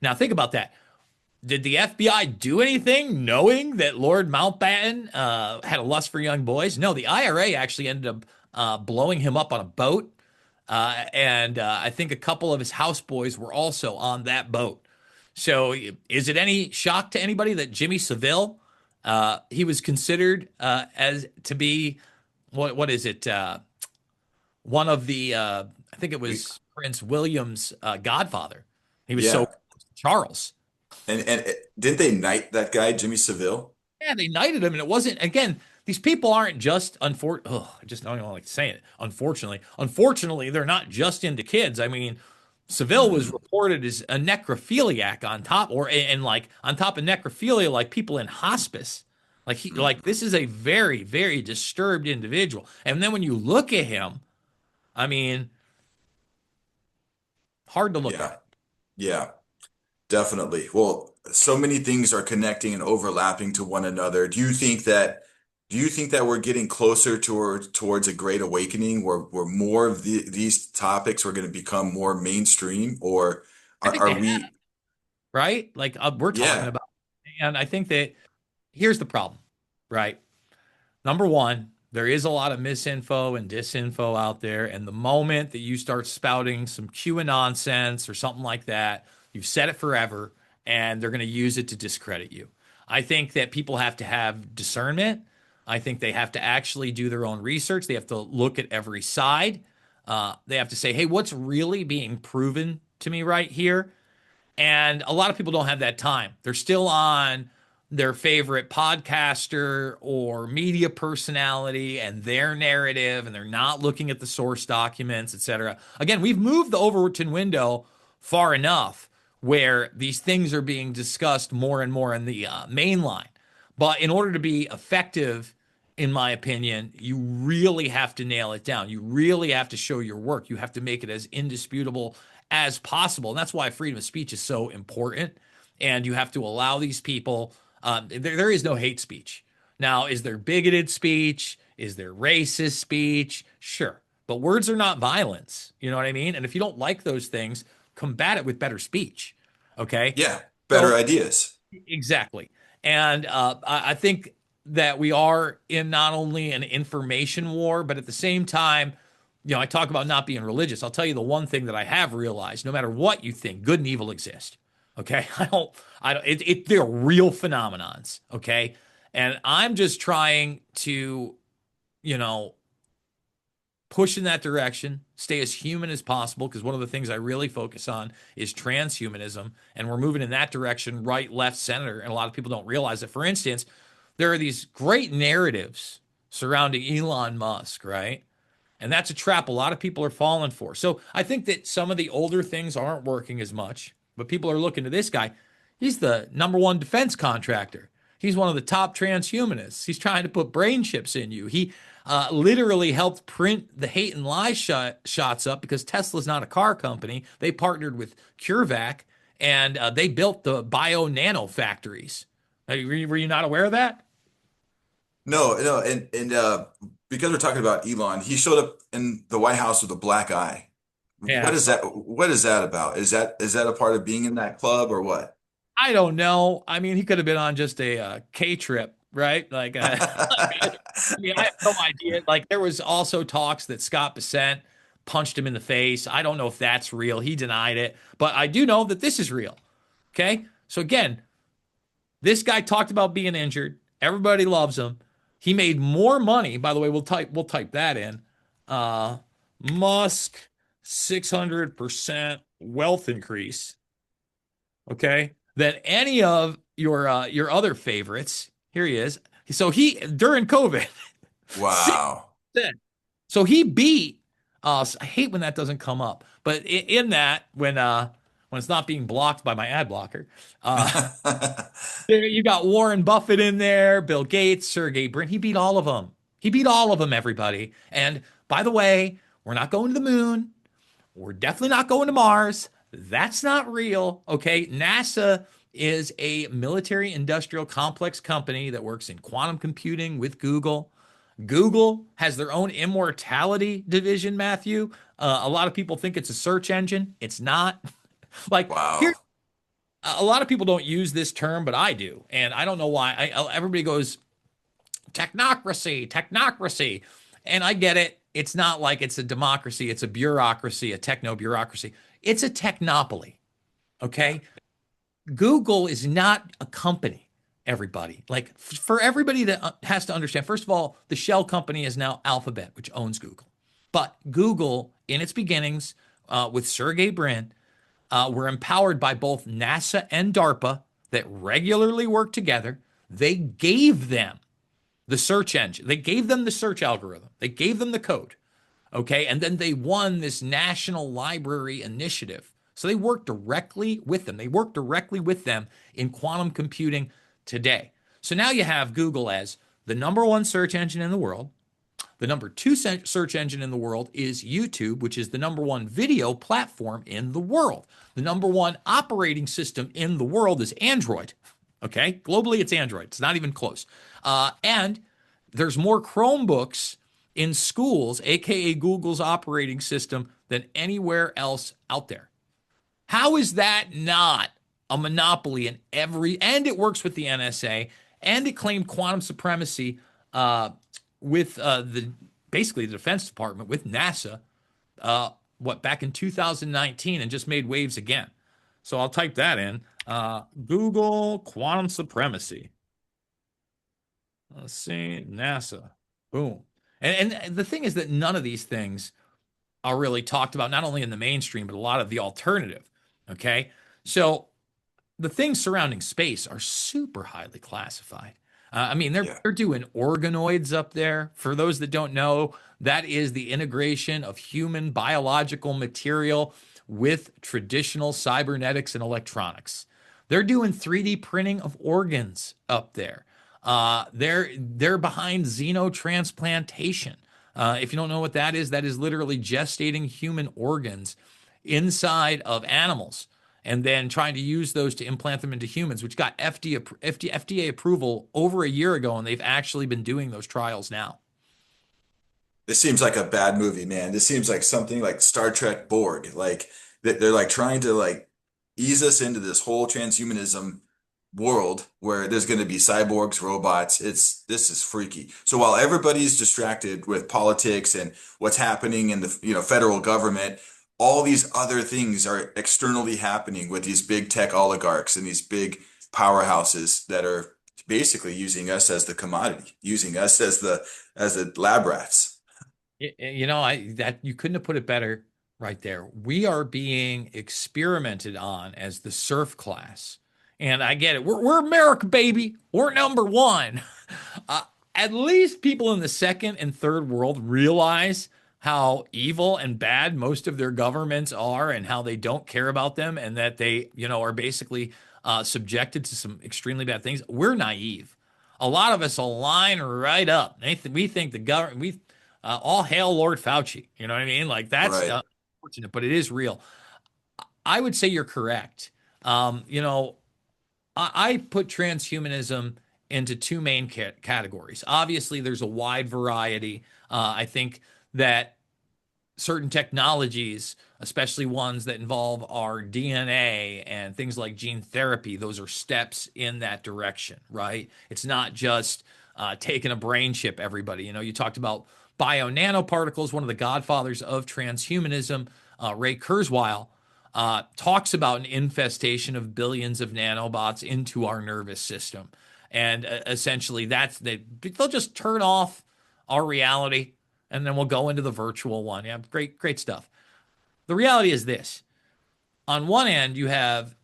Now, think about that. Did the FBI do anything knowing that Lord Mountbatten had a lust for young boys? No, the IRA actually ended up blowing him up on a boat. And I think a couple of his houseboys were also on that boat. So is it any shock to anybody that Jimmy Savile, he was considered as to be, what is it? One of the, I think it was Prince William's godfather. He was so Yeah. close to Charles. And didn't they knight that guy, Jimmy Savile? Yeah, they knighted him, and it wasn't again. These people aren't just I just don't even like saying it. Unfortunately, they're not just into kids. I mean, Seville was reported as a necrophiliac on top, and like on top of necrophilia, like people in hospice. Like this is a very, very disturbed individual. And then when you look at him, I mean, hard to look Yeah. at. Yeah. Definitely. Well, so many things are connecting and overlapping to one another. Do you think that we're getting closer towards a great awakening where more of these topics are going to become more mainstream, or I think they are have, we? right? Like we're talking Yeah. about, and I think that here's the problem, right? Number one, there is a lot of misinfo and disinfo out there. And the moment that you start spouting some QAnon nonsense or something like that, you've said it forever and they're going to use it to discredit you. I think that people have to have discernment. I think they have to actually do their own research. They have to look at every side. They have to say, hey, what's really being proven to me right here? And a lot of people don't have that time. They're still on their favorite podcaster or media personality and their narrative, and they're not looking at the source documents, etc. Again, we've moved the Overton window far enough where these things are being discussed more and more in the main line. But in order to be effective, in my opinion, you really have to nail it down. You really have to show your work. You have to make it as indisputable as possible. And that's why freedom of speech is so important. And you have to allow these people, there is no hate speech. Now, is there bigoted speech? Is there racist speech? Sure. But words are not violence. You know what I mean? And if you don't like those things, combat it with better speech. Okay. Yeah. Better So, ideas. exactly. And I think that we are in not only an information war, but at the same time, I talk about not being religious. I'll tell you the one thing that I have realized, no matter what you think, good and evil exist. Okay. They're real phenomenons. Okay. And I'm just trying to, you know, push in that direction, stay as human as possible, because one of the things I really focus on is transhumanism. And we're moving in that direction, right, left, center. And a lot of people don't realize that. For instance, there are these great narratives surrounding Elon Musk, right? And that's a trap a lot of people are falling for. So I think that some of the older things aren't working as much, but people are looking to this guy. He's the number one defense contractor. He's one of the top transhumanists. He's trying to put brain chips in you. He literally helped print the hate and lie shots up because Tesla's not a car company. They partnered with CureVac and they built the bio nano factories. Were you not aware of that? No, no, and because we're talking about Elon, he showed up in the White House with a black eye. Yeah. What is that about? Is that a part of being in that club or what? I don't know. I mean, he could have been on just a K trip, right? Like, I mean, I have no idea. Like, there was also talks that Scott Bessent punched him in the face. I don't know if that's real. He denied it, but I do know that this is real. Okay. So again, this guy talked about being injured. Everybody loves him. He made more money. By the way, we'll type that in. Uh, Musk 600% wealth increase. Okay, than any of your other favorites. Here he is. So he during COVID, 6%. Wow. So he beat us. I hate when that doesn't come up, but in that when it's not being blocked by my ad blocker, there you got Warren Buffett in there, Bill Gates, Sergey Brin. He beat all of them. He beat all of them, everybody. And by the way, we're not going to the moon. We're definitely not going to Mars. That's not real. Okay. NASA is a military industrial complex company that works in quantum computing with Google. Google has their own immortality division, Matthew. A lot of people think it's a search engine. It's not. Like, here, Wow. a lot of people don't use this term, but I do. And I don't know why. Everybody goes, technocracy, technocracy. And I get it. It's not like it's a democracy, it's a bureaucracy, a techno bureaucracy. It's a technopoly. Okay. Google is not a company, everybody. Like, for everybody that has to understand, first of all, the shell company is now Alphabet, which owns Google. But Google, in its beginnings, with Sergey Brin, were empowered by both NASA and DARPA that regularly work together. They gave them the search engine. They gave them the search algorithm. They gave them the code. Okay. And then they won this National Library Initiative. So they work directly with them. They work directly with them in quantum computing today. So now you have Google as the number one search engine in the world. The number two search engine in the world is YouTube, which is the number one video platform in the world. The number one operating system in the world is Android. Okay. Globally, it's Android. It's not even close. And there's more Chromebooks in schools, aka Google's operating system, than anywhere else out there. How is that not a monopoly in and it works with the NSA, and it claimed quantum supremacy with basically the Defense Department with NASA, back in 2019, and just made waves again. So I'll type that in. Google quantum supremacy. Let's see, NASA. Boom. And the thing is that none of these things are really talked about, not only in the mainstream, but a lot of the alternative. Okay. So the things surrounding space are super highly classified. I mean, Yeah. they're doing organoids up there. For those that don't know, that is the integration of human biological material with traditional cybernetics and electronics. They're doing 3D printing of organs up there. They're behind xenotransplantation. If you don't know what that is literally gestating human organs inside of animals and then trying to use those to implant them into humans, which got FDA approval over a year ago, and they've actually been doing those trials now. This seems like a bad movie, man. This seems like something like Star Trek Borg. Like they're like trying to like ease us into this whole transhumanism world where there's going to be cyborgs, robots. This is freaky. So while everybody's distracted with politics and what's happening in the federal government, all these other things are externally happening with these big tech oligarchs and these big powerhouses that are basically using us as the commodity, using us as the lab rats. You know, I that you couldn't have put it better right there. We are being experimented on as the surf class. And I get it. We're America, baby. We're number one. Uh, at least people in the second and third world realize how evil and bad most of their governments are and how they don't care about them and that they, are basically subjected to some extremely bad things. We're naive. A lot of us will line right up. We think the government, all hail Lord Fauci. You know what I mean? Like that's Right. unfortunate, but it is real. I would say you're correct. You know, I put transhumanism into two main categories. Obviously, there's a wide variety. I think that certain technologies, especially ones that involve our DNA and things like gene therapy, those are steps in that direction, right? It's not just taking a brain chip, everybody. You talked about bio nanoparticles, one of the godfathers of transhumanism, Ray Kurzweil. Talks about an infestation of billions of nanobots into our nervous system. And essentially, they'll just turn off our reality and then we'll go into the virtual one. Yeah, great, great stuff. The reality is this: on one end, you have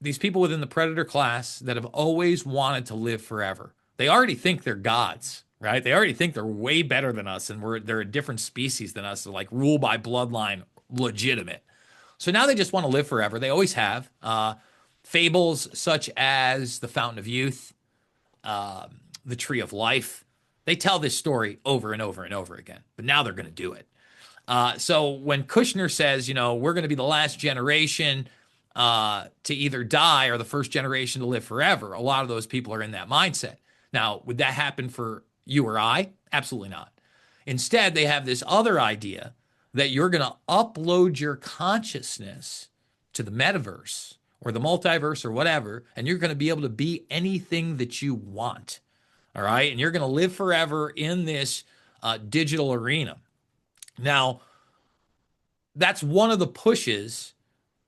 these people within the predator class that have always wanted to live forever. They already think they're gods, right? They already think they're way better than us and they're a different species than us. They're like rule by bloodline, legitimate. So now they just want to live forever. They always have. Fables such as the Fountain of Youth, the Tree of Life, they tell this story over and over and over again, but now they're going to do it. So when Kushner says, we're going to be the last generation to either die or the first generation to live forever, a lot of those people are in that mindset. Now, would that happen for you or I? Absolutely not. Instead, they have this other idea that you're going to upload your consciousness to the metaverse or the multiverse or whatever, and you're going to be able to be anything that you want. All right. And you're going to live forever in this digital arena. Now, that's one of the pushes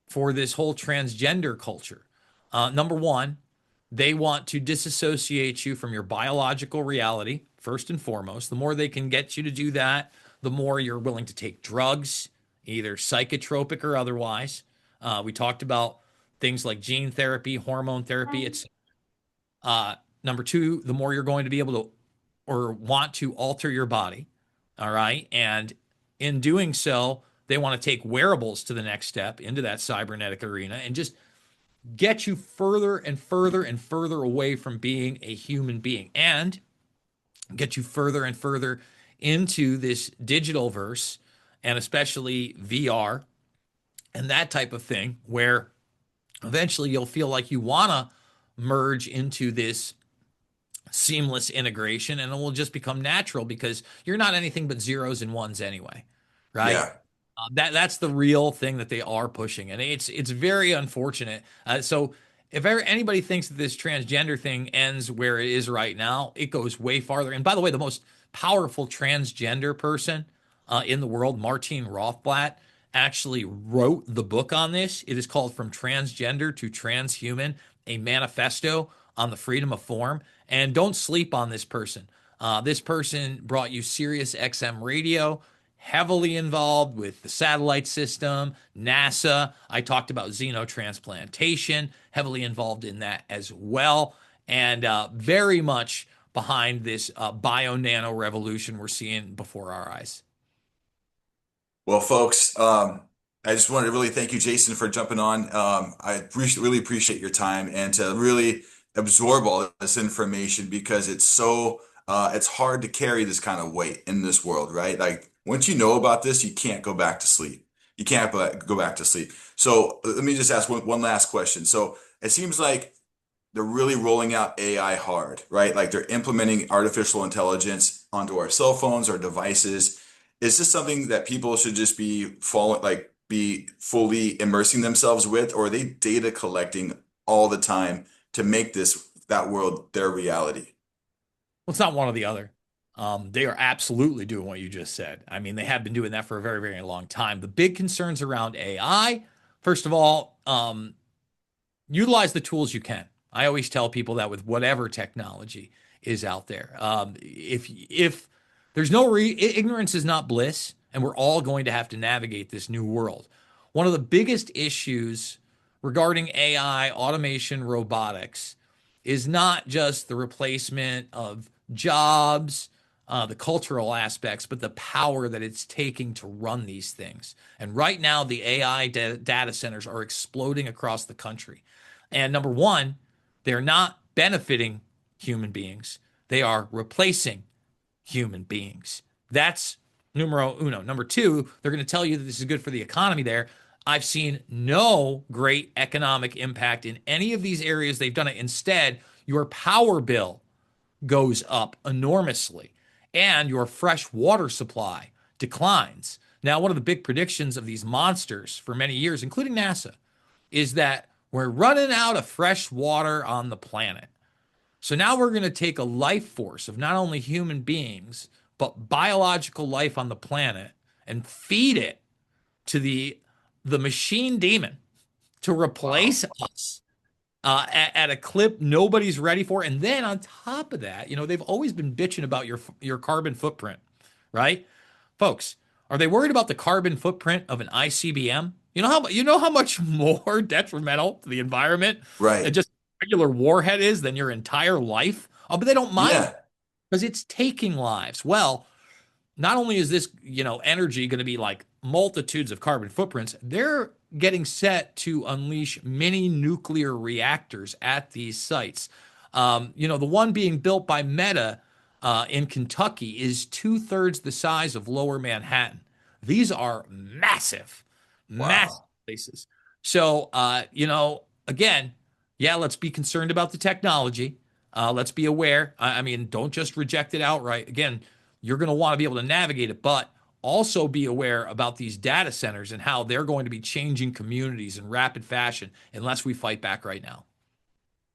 for this whole transgender culture. Number one, they want to disassociate you from your biological reality, first and foremost. The more they can get you to do that, the more you're willing to take drugs, either psychotropic or otherwise. We talked about things like gene therapy, hormone therapy. It's number two, the more you're going to be able to or want to alter your body. All right. And in doing so, they want to take wearables to the next step into that cybernetic arena and just get you further and further and further away from being a human being and get you further and further into this digital verse and especially VR and that type of thing where eventually you'll feel like you want to merge into this seamless integration and it will just become natural because you're not anything but zeros and ones anyway, right? Yeah. That's the real thing that they are pushing, and it's very unfortunate. So if ever anybody thinks that this transgender thing ends where it is right now, it goes way farther. And by the way, the most powerful transgender person in the world, Martine Rothblatt, actually wrote the book on this. It is called From Transgender to Transhuman, a manifesto on the freedom of form. And don't sleep on this person. This person brought you Sirius XM radio, heavily involved with the satellite system, NASA. I talked about xenotransplantation, heavily involved in that as well, and very much behind this bio nano revolution we're seeing before our eyes. Well, folks, I just wanted to really thank you, Jason, for jumping on. Really appreciate your time and to really absorb all this information because it's hard to carry this kind of weight in this world, right? Like once you know about this, you can't go back to sleep. You can't go back to sleep. So let me just ask one last question. So it seems like they're really rolling out AI hard, right? Like they're implementing artificial intelligence onto our cell phones, our devices. Is this something that people should just be fully immersing themselves with, or are they data collecting all the time to make that world their reality? Well, it's not one or the other. They are absolutely doing what you just said. I mean, they have been doing that for a very, very long time. The big concerns around AI, first of all, utilize the tools you can. I always tell people that with whatever technology is out there. If there's no ignorance is not bliss, and we're all going to have to navigate this new world. One of the biggest issues regarding AI, automation, robotics is not just the replacement of jobs, the cultural aspects, but the power that it's taking to run these things. And right now, the AI data centers are exploding across the country. And number one, they're not benefiting human beings, they are replacing human beings. That's numero uno. Number two, they're going to tell you that this is good for the economy there. I've seen no great economic impact in any of these areas they've done it. Instead, your power bill goes up enormously and your fresh water supply declines. Now, one of the big predictions of these monsters for many years, including NASA, is that we're running out of fresh water on the planet. So now we're going to take a life force of not only human beings, but biological life on the planet and feed it to the machine demon to replace Wow. us at a clip nobody's ready for. And then on top of that, they've always been bitching about your carbon footprint, right? Folks, are they worried about the carbon footprint of an ICBM? You know how much more detrimental to the environment Right. just a regular warhead is than your entire life? Oh, but they don't mind Yeah. that because it's taking lives. Well, not only is this, energy going to be like multitudes of carbon footprints, they're getting set to unleash mini nuclear reactors at these sites. The one being built by Meta in Kentucky is two-thirds the size of Lower Manhattan. These are massive, massive Wow. places. So, again, yeah, let's be concerned about the technology. Let's be aware. I mean, don't just reject it outright. Again, you're going to want to be able to navigate it, but also be aware about these data centers and how they're going to be changing communities in rapid fashion unless we fight back right now.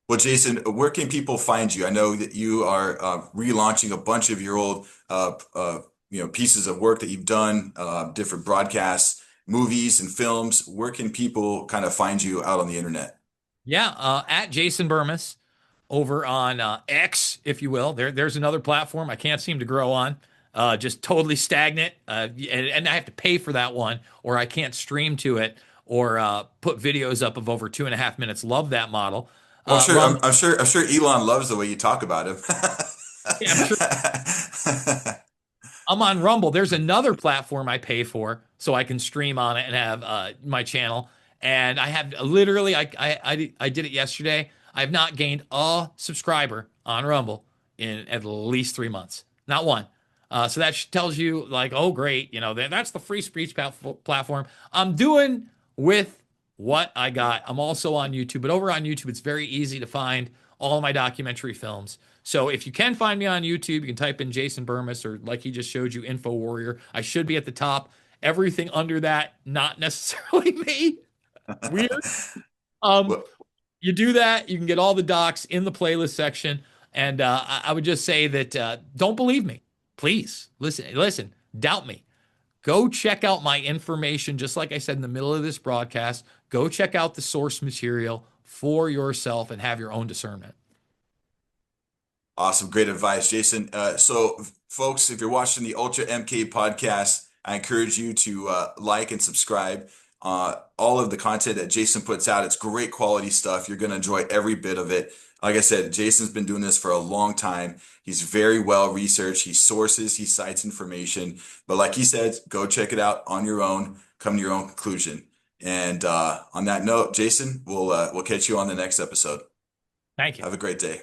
Well, Jason, where can people find you? I know that you are relaunching a bunch of your old pieces of work that you've done, different broadcasts, movies, and films. Where can people kind of find you out on the internet? Yeah, at Jason Bermas over on X, if you will. There's another platform I can't seem to grow on. Just totally stagnant, and I have to pay for that one, or I can't stream to it, or put videos up of over 2.5 minutes. Love that model. Well, I'm sure. Rum, I'm sure Elon loves the way you talk about him. yeah, I'm sure I'm on Rumble. There's another platform I pay for so I can stream on it and have my channel. And I have literally, I did it yesterday. I have not gained a subscriber on Rumble in at least 3 months. Not one. So that tells you, like, oh, great. That's the free speech platform. I'm doing with what I got. I'm also on YouTube, but over on YouTube, it's very easy to find all of my documentary films. So if you can find me on YouTube, you can type in Jason Bermas or, like he just showed you, Info Warrior. I should be at the top. Everything under that, not necessarily me. Weird. Um, Well, you do that, you can get all the docs in the playlist section. And I would just say that don't believe me. Please listen, doubt me. Go check out my information, just like I said in the middle of this broadcast. Go check out the source material for yourself and have your own discernment. awesome, great advice, Jason. So, folks, if you're watching the Ultra MK podcast, I encourage you to like and subscribe. All of the content that Jason puts out, it's great quality stuff. You're going to enjoy every bit of it. Like I said, Jason's been doing this for a long time. He's very well researched. He sources, he cites information. But like he said, go check it out on your own. Come to your own conclusion. And on that note, Jason, we'll catch you on the next episode. Thank you. Have a great day.